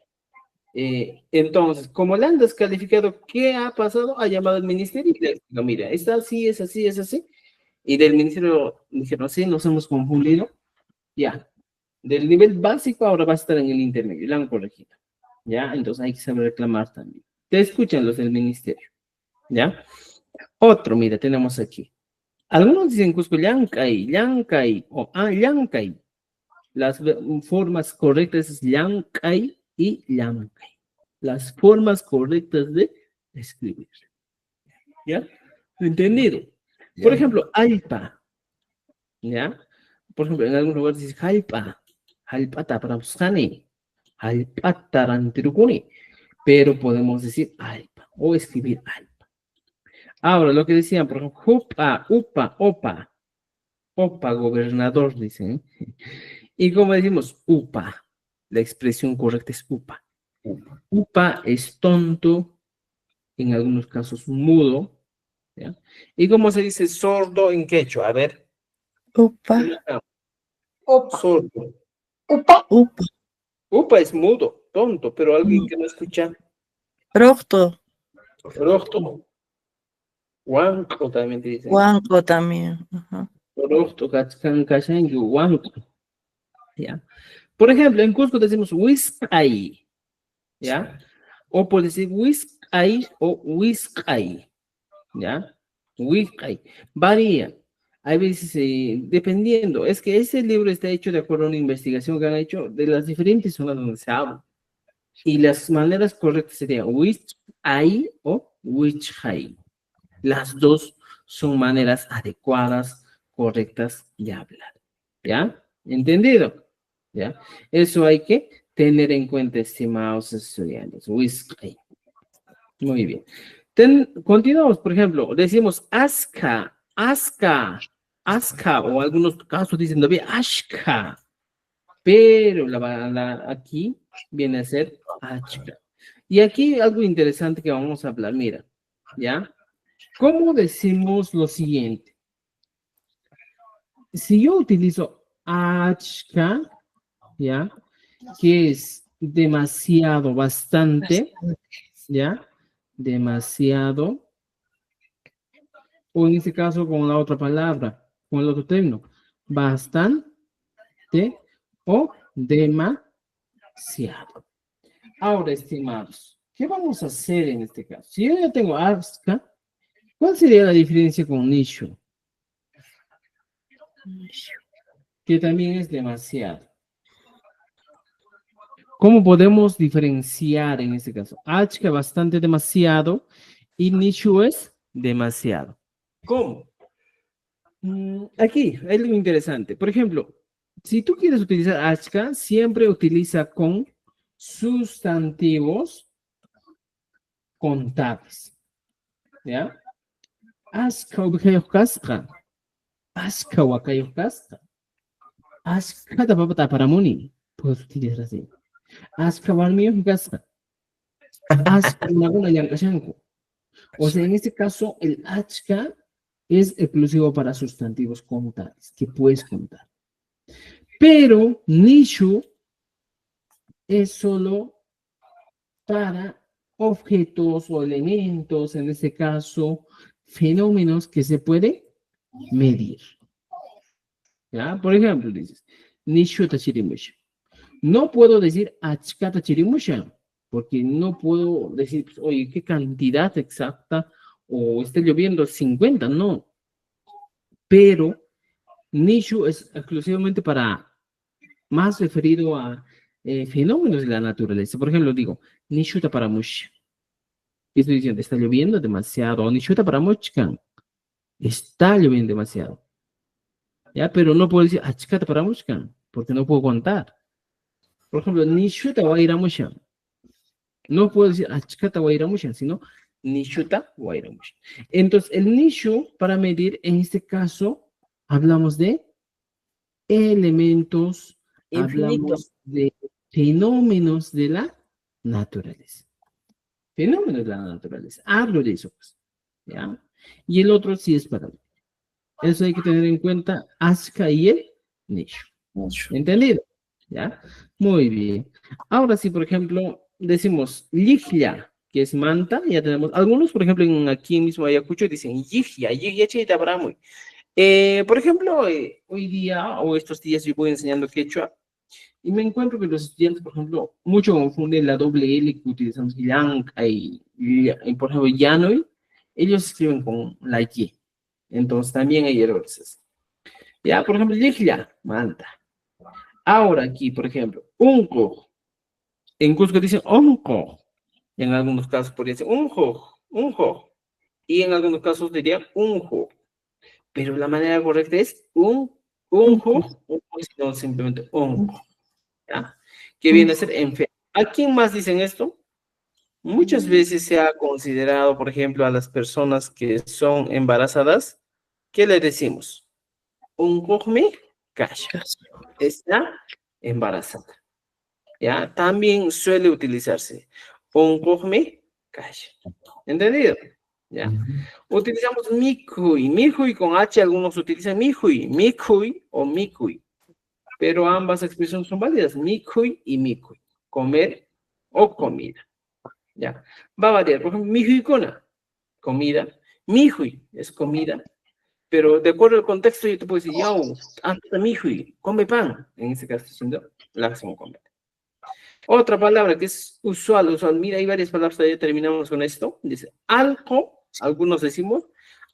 Speaker 2: Entonces, como le han descalificado, ¿qué ha pasado? Ha llamado al ministerio y le dijo, mira, está así, es así, es así. Y del ministerio dijeron, sí, nos hemos confundido, ya. Del nivel básico ahora va a estar en el intermedio, lo han corregido, ¿ya? Entonces hay que saber reclamar también. Te escuchan los del ministerio, ¿ya? Otro, mira, tenemos aquí. Algunos dicen Cusco, Llancay, Llancay, o Llancay. Las formas correctas es Llancay y Llancay. Las formas correctas de escribir. ¿Ya? ¿Entendido? Por ejemplo, Alpa. ¿Ya? Por ejemplo, en algún lugar dice Jalpa. Jalpata para buscane. Jalpata rantirukuni. Pero podemos decir Alpa o escribir Alpa. Ahora, lo que decían, por ejemplo, Jupa, Upa, Opa. Opa, gobernador, dicen. Y como decimos, upa, la expresión correcta es upa. Upa es tonto, en algunos casos mudo, ¿ya? ¿Y cómo se dice sordo en quechua? A ver.
Speaker 3: Upa.
Speaker 2: Sordo.
Speaker 3: Upa.
Speaker 2: Upa es mudo, tonto, pero alguien que no escucha.
Speaker 3: Rojo.
Speaker 2: Rojo. Huanco también te dicen.
Speaker 3: Huanco también. Ajá.
Speaker 2: Rojo, cachcan, cachangu, huanco. ¿Ya? Por ejemplo, en Cusco decimos Huizcay, ¿ya? O puede decir Huizcay o Huizcay, ¿ya? Huizcay. Varía. Hay veces, dependiendo, es que ese libro está hecho de acuerdo a una investigación que han hecho de las diferentes zonas donde se habla. Y las maneras correctas serían Huizcay o Huizcay. Las dos son maneras adecuadas, correctas de hablar, ¿ya? ¿Entendido? ¿Ya? Eso hay que tener en cuenta, estimados estudiantes. Whisky. Muy bien. Continuamos, por ejemplo, decimos aska, aska, aska, o algunos casos dicen todavía ashka, pero aquí viene a ser ashka. Y aquí algo interesante que vamos a hablar, mira, ¿ya? ¿Cómo decimos lo siguiente? Si yo utilizo ashka, ¿ya? Que es demasiado, bastante, ¿ya? Demasiado. O en este caso con la otra palabra, con el otro término, bastante o demasiado. Ahora, estimados, ¿qué vamos a hacer en este caso? Si yo ya tengo aska, ¿cuál sería la diferencia con nicho? Que también es demasiado. ¿Cómo podemos diferenciar en este caso? Achka bastante demasiado y nicho es demasiado. ¿Cómo? Aquí hay algo interesante. Por ejemplo, si tú quieres utilizar achka, siempre utiliza con sustantivos contables. ¿Ya? Achka ubikayokasqa. Achka wakayokasqa. Achka tapapata paramuni. Puedes utilizar así. Achka warmiyokasqa. Achka naguna llankashanku. O sea, en este caso, el achka es exclusivo para sustantivos contables, que puedes contar. Pero nishu es solo para objetos o elementos, en este caso, fenómenos que se puede medir. ¿Ya? Por ejemplo, dices, nishu tachirimusha. No puedo decir achka tachirimusha, porque no puedo decir, pues, oye, ¿qué cantidad exacta? O está lloviendo 50, no. Pero Nishu es exclusivamente para más referido a fenómenos de la naturaleza. Por ejemplo, digo, Nishuta paramush. ¿Qué estoy diciendo? Está lloviendo demasiado. O Nishuta paramushkan. Está lloviendo demasiado. ¿Ya? Pero no puedo decir achkata paramushkan, porque no puedo contar. Por ejemplo, Nishuta wairamushan. No puedo decir achkata wairamushan, sino Nishuta wairamushan. Entonces, el nishu, para medir, en este caso, hablamos de elementos,
Speaker 8: Infinito.
Speaker 2: hablamos de fenómenos de la naturaleza. Fenómenos de la naturaleza. Hablo de eso, pues. ¿Ya? Y el otro sí es para mí. Eso hay que tener en cuenta, Aska y el Nishu. ¿Entendido? ¿Ya? Muy bien. Ahora sí, por ejemplo, decimos Liglia, que es manta, ya tenemos, algunos, por ejemplo, aquí mismo Ayacucho dicen Liglia, Liglia Cheita Bramuy. Por ejemplo, hoy día o estos días yo voy enseñando quechua y me encuentro que los estudiantes, por ejemplo, mucho confunden la doble L que utilizamos, yang, y, por ejemplo, yanoy, ellos escriben con la Y. Entonces también hay errores. Ya, por ejemplo, Liglia, manta. Ahora aquí, por ejemplo, unco. En Cusco dicen onco. En algunos casos podría ser unjo, unjo. Y en algunos casos diría unjo. Pero la manera correcta es unjo, o no simplemente unjo. ¿Ya? Que viene a ser enfermo. ¿A quién más dicen esto? Muchas veces se ha considerado, por ejemplo, a las personas que son embarazadas, ¿qué le decimos? Unjojme kasha. Está embarazada. ¿Ya? También suele utilizarse unjojme kasha. ¿Entendido? ¿Ya? Utilizamos mikui. Mikui con H, algunos utilizan mikui. Mikui o mikui. Pero ambas expresiones son válidas. Mikui y mikui. Comer o comida. ¿Ya? Va a variar. Por ejemplo, mijui kona, comida. Mijui es comida. Pero de acuerdo al contexto, yo te puedo decir, yao, antes de mijui, come pan. En este caso, siendo la acción comer. Otra palabra que es usual. Mira, hay varias palabras, ya terminamos con esto. Dice, algo, algunos decimos,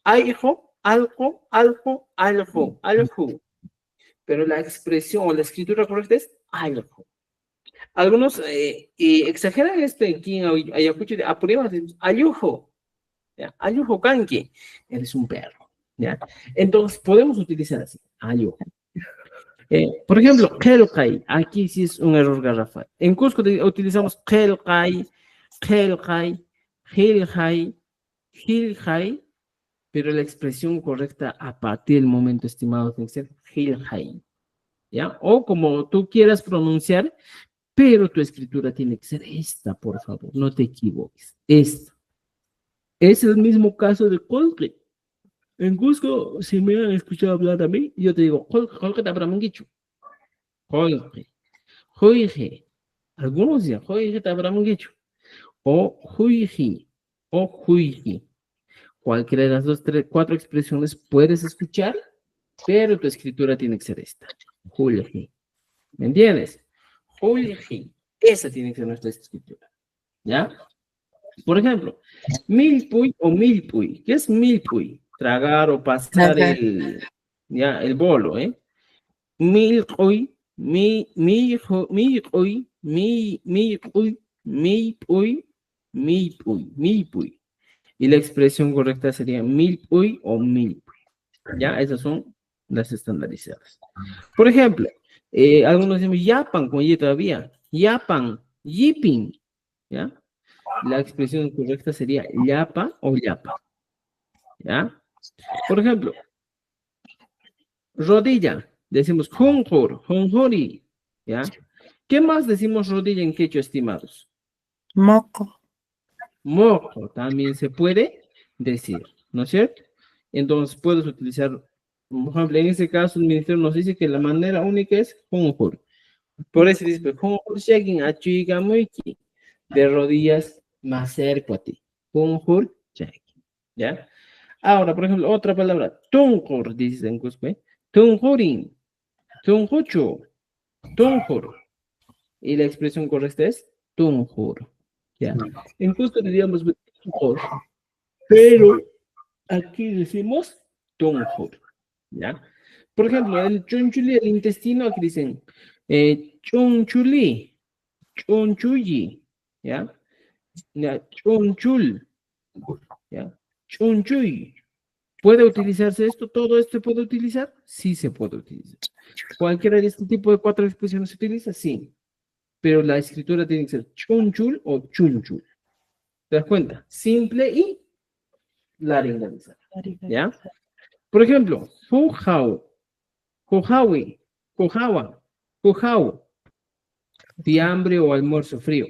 Speaker 2: algo, algo, algo, algo, algo. Pero la expresión o la escritura correcta es algo. Algunos exageran esto aquí en Ayacucho, apuremos, ayujo, ¿ya? Ayujo canque, eres un perro, ¿ya? Entonces podemos utilizar así, ayujo. Por ejemplo, kelkai, aquí sí es un error garrafal. En Cusco utilizamos kelkai, kelkai, hilhai, hilhai, pero la expresión correcta a partir del momento estimado tiene que ser hilhai, ¿ya? O como tú quieras pronunciar, pero tu escritura tiene que ser esta, por favor, no te equivoques, esta. Es el mismo caso de Colque. En Cusco, si me han escuchado hablar a mí, yo te digo, Colque te habrán dicho. Colque, Juige. Algunos dicen, Juige te habrán dicho. O Juigi, o Juigi. Cualquiera de las dos, tres, cuatro expresiones puedes escuchar, pero tu escritura tiene que ser esta. Juigi. ¿Me entiendes? Juigi. Esa tiene que ser nuestra escritura. ¿Ya? Por ejemplo, milpuy o milpuy. ¿Qué es milpuy? Tragar o pasar el bolo, ¿eh? Milpuy, milpuy, milpuy, milpuy. Y la expresión correcta sería milpuy o milpuy. ¿Ya? Esas son las estandarizadas. Por ejemplo, algunos decimos yapan, con Y todavía. Yapan, yiping. ¿Ya? La expresión correcta sería yapa o yapa. ¿Ya? Por ejemplo, rodilla. Decimos jonjor, jonjori. ¿Ya? ¿Qué más decimos rodilla en quechua, estimados?
Speaker 3: Moco.
Speaker 2: Moco también se puede decir, ¿no es cierto? Entonces puedes utilizar, por ejemplo, en este caso el ministerio nos dice que la manera única es jonjor. Por eso dice, jonjor shagin achuiga muiki. De rodillas más cerca a ti. Jonjor shagin. ¿Ya? Ahora, por ejemplo, otra palabra, tunjor, dices en Cusco, tunjorin, tunjocho, tunjor. Y la expresión correcta es tunjor. ¿Ya? En Cusco diríamos tunjor, pero aquí decimos tunjor. ¿Ya? Por ejemplo, el chonchuli, el intestino, aquí dicen Chunchuli, chunchuyi, ¿ya? Ya, chunchul, ¿ya? Chunchuy. ¿Puede utilizarse esto? ¿Todo esto se puede utilizar? Sí se puede utilizar. ¿Cualquiera de este tipo de 4 expresiones se utiliza? Sí. Pero la escritura tiene que ser chunchul o chunchul. ¿Te das cuenta? Simple y laringalizada. ¿Ya? Por ejemplo, jujau, jujawi, jujawa, jujau. Fiambre o almuerzo frío.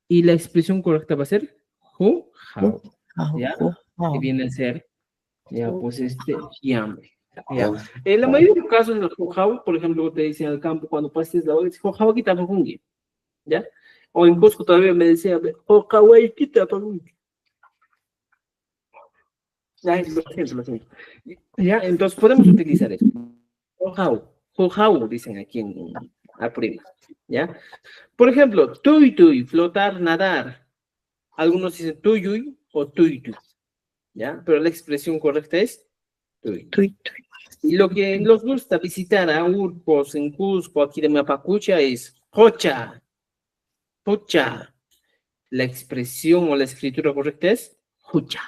Speaker 2: Y la expresión correcta va a ser jujau. ¿Ya? Que viene a ser, ya, pues fiambre. ¿Ya? En la mayoría de los casos, en el jujau, por ejemplo, te dicen al campo, cuando pases la hora, dice jujau quita pajungi. ¿Ya? O en Cusco todavía me decía, jujau quita pajungi. Ya, lo siento. Ya, entonces podemos utilizar esto. Jujau, dicen aquí en Aprima. ¿Ya? Por ejemplo, tuy, flotar, nadar. Algunos dicen tuyuy o tuy. ¿Ya? Pero la expresión correcta es tuy. Y lo que nos gusta visitar a Urpos, en Cusco, aquí de Mapacucha, es Hocha. La expresión o la escritura correcta es Hucha.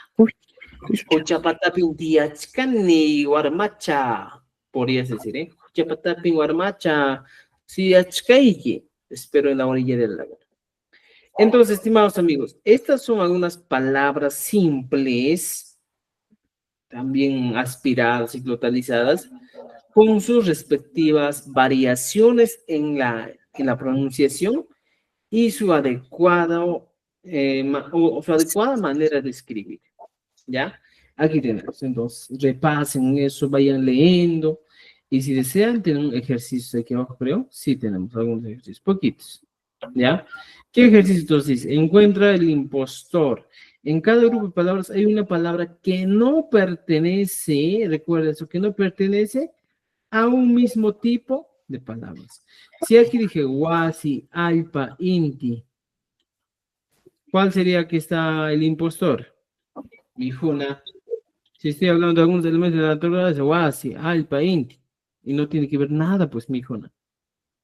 Speaker 2: Hucha patapin diachkani warmacha. Podrías decir, ¿eh? Hucha patapin warmacha. Si achkaiki. Espero en la orilla del lago. Entonces, estimados amigos, estas son algunas palabras simples, también aspiradas y glotalizadas, con sus respectivas variaciones en la pronunciación y su adecuada, su adecuada manera de escribir. ¿Ya? Aquí tenemos. Entonces, repasen eso, vayan leyendo. Y si desean, tienen un ejercicio aquí abajo, creo. Sí, tenemos algunos ejercicios, poquitos. ¿Ya? ¿Qué ejercicio entonces dice? Encuentra el impostor. En cada grupo de palabras hay una palabra que no pertenece, recuerda eso, que no pertenece a un mismo tipo de palabras. Si aquí dije wasi, alpa, inti, ¿cuál sería que está el impostor? Mijuna. Si estoy hablando de algunos elementos de la naturaleza, wasi, alpa, inti, y no tiene que ver nada, pues, mijuna.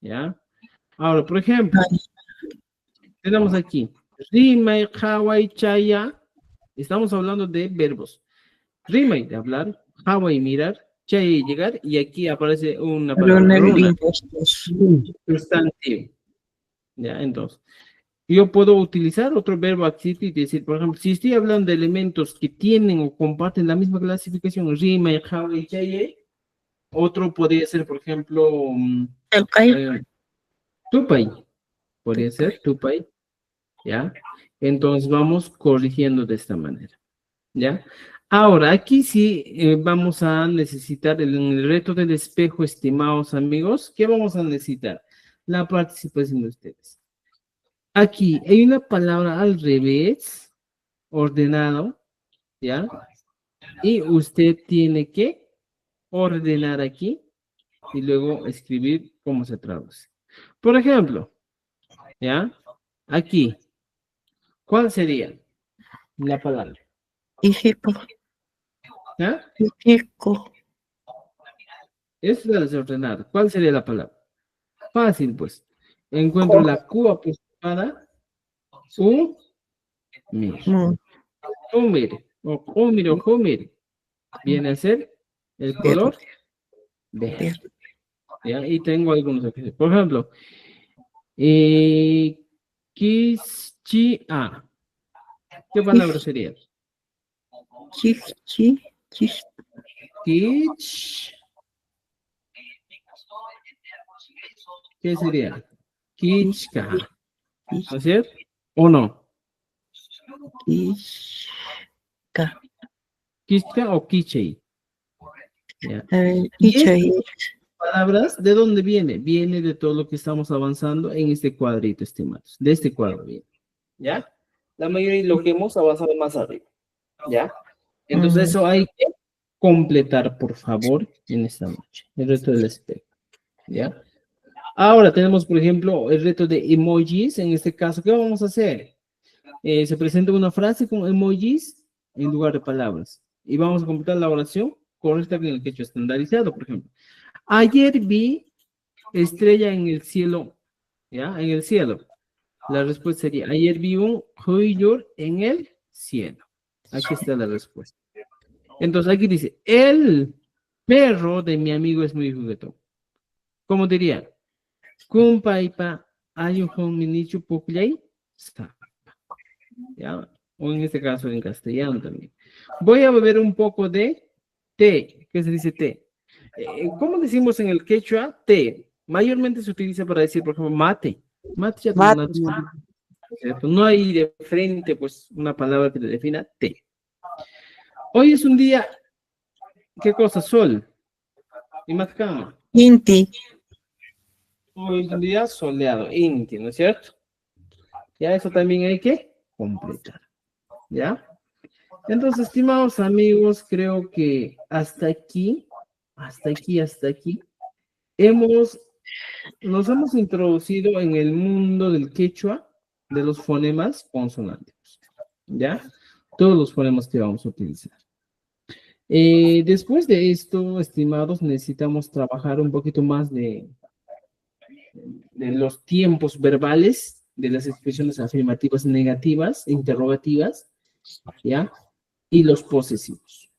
Speaker 2: ¿Ya? Ahora, por ejemplo, tenemos aquí, rimay, hawai, chaya. Estamos hablando de verbos. Rimay, de hablar, hawai, mirar, chaya, llegar, y aquí aparece una palabra, runa, sustantivo. ¿Ya? Entonces, yo puedo utilizar otro verbo activo y decir, por ejemplo, si estoy hablando de elementos que tienen o comparten la misma clasificación, rima, hawai, chaya, otro podría ser, por ejemplo, tupay. Podría ser tupay. ¿Ya? Entonces vamos corrigiendo de esta manera. ¿Ya? Ahora, aquí sí vamos a necesitar en el reto del espejo, estimados amigos, ¿qué vamos a necesitar? La participación de ustedes. Aquí hay una palabra al revés, ordenado, ¿ya? Y usted tiene que ordenar aquí y luego escribir cómo se traduce. Por ejemplo, ¿ya? Aquí, ¿cuál sería la palabra? ¿Ya? Es la desordenada. ¿Cuál sería la palabra? Fácil, pues. Encuentro la Q apostrofada. Umir. O humir. Viene a ser el color verde. ¿Ya? Y tengo algunos aquí. Por ejemplo, kischia. ¿Qué palabra sería? ¿Qué sería? Kichka. ¿No es cierto? ¿O no? Kichka o kichei. ¿Ya? Y estas palabras, ¿de dónde viene? Viene de todo lo que estamos avanzando en este cuadrito, estimados. De este cuadro viene. ¿Ya? La mayoría de lo que hemos avanzado más arriba. ¿Ya? Entonces eso hay que completar, por favor, en esta noche. El resto del espejo. ¿Ya? Ahora tenemos, por ejemplo, el reto de emojis. En este caso, ¿qué vamos a hacer? Se presenta una frase con emojis en lugar de palabras. Y vamos a completar la oración correcta en el quechua estandarizado, por ejemplo. Ayer vi estrella en el cielo, ¿ya? En el cielo. La respuesta sería, ayer vi un ruido en el cielo. Aquí está la respuesta. Entonces aquí dice, el perro de mi amigo es muy juguetón. ¿Cómo diría? Kumpaipa, ayuhon minichu puklay, sa. ¿Ya? O en este caso en castellano también. Voy a beber un poco de té. ¿Qué se dice té? ¿Cómo decimos en el quechua? Té. Mayormente se utiliza para decir, por ejemplo, mate. Mate ya
Speaker 1: Mate,
Speaker 2: ¿cierto? No hay de frente, pues, una palabra que te defina té. Hoy es un día, ¿qué cosa? Sol. Y más cama.
Speaker 3: Inti.
Speaker 2: Hoy es un día soleado, inti, ¿no es cierto? Ya eso también hay que completar. ¿Ya? Entonces, estimados amigos, creo que hasta aquí, nos hemos introducido en el mundo del quechua de los fonemas consonánticos. ¿Ya? Todos los fonemas que vamos a utilizar. Después de esto, estimados, necesitamos trabajar un poquito más de los tiempos verbales, de las expresiones afirmativas negativas, interrogativas, ¿ya? Y los posesivos.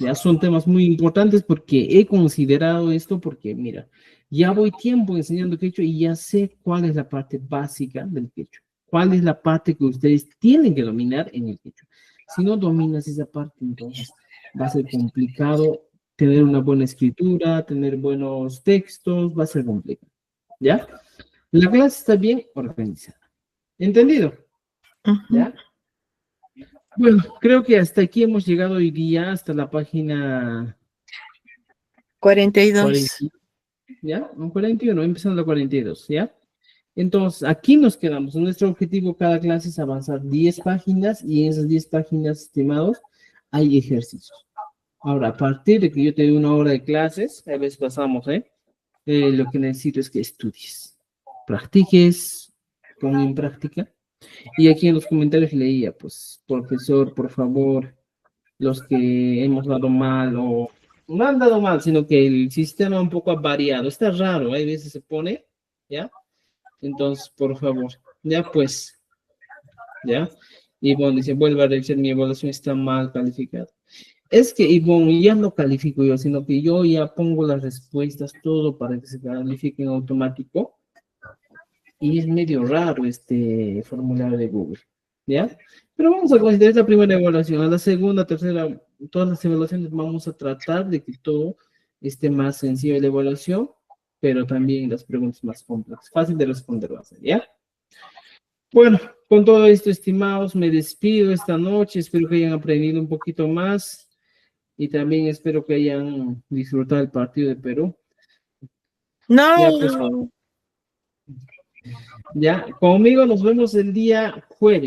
Speaker 2: Ya son temas muy importantes porque he considerado esto porque, mira, ya voy tiempo enseñando quechua y ya sé cuál es la parte básica del quechua. Cuál es la parte que ustedes tienen que dominar en el quechua. Si no dominas esa parte, entonces va a ser complicado tener una buena escritura, tener buenos textos, va a ser complicado. ¿Ya? La clase está bien organizada. ¿Entendido? ¿Ya? Bueno, creo que hasta aquí hemos llegado hoy día, hasta la página
Speaker 3: 42.
Speaker 2: 40, ¿ya? 41, empezando la 42, ¿ya? Entonces, aquí nos quedamos. Nuestro objetivo cada clase es avanzar 10 páginas y en esas 10 páginas, estimados, hay ejercicios. Ahora, a partir de que yo te doy una hora de clases, a veces pasamos, lo que necesito es que estudies, practiques, pon en práctica. Y aquí en los comentarios leía, pues, profesor, por favor, los que hemos dado mal o no han dado mal, sino que el sistema un poco ha variado. Está raro, hay veces se pone, ¿ya? Entonces, por favor, ya pues, ¿ya? Ivonne dice, vuelve a revisar, mi evaluación está mal calificada. Es que, Ivonne, ya no califico yo, sino que yo ya pongo las respuestas, todo para que se califique en automático. Y es medio raro este formulario de Google, ¿ya? Pero vamos a considerar la primera evaluación. A la segunda, tercera, todas las evaluaciones vamos a tratar de que todo esté más sencillo de la evaluación, pero también las preguntas más complejas. Fácil de responder va a ser, ¿ya? Bueno, con todo esto, estimados, me despido esta noche. Espero que hayan aprendido un poquito más y también espero que hayan disfrutado el partido de Perú.
Speaker 3: No.
Speaker 2: Ya, pues, ya, conmigo nos vemos el día jueves.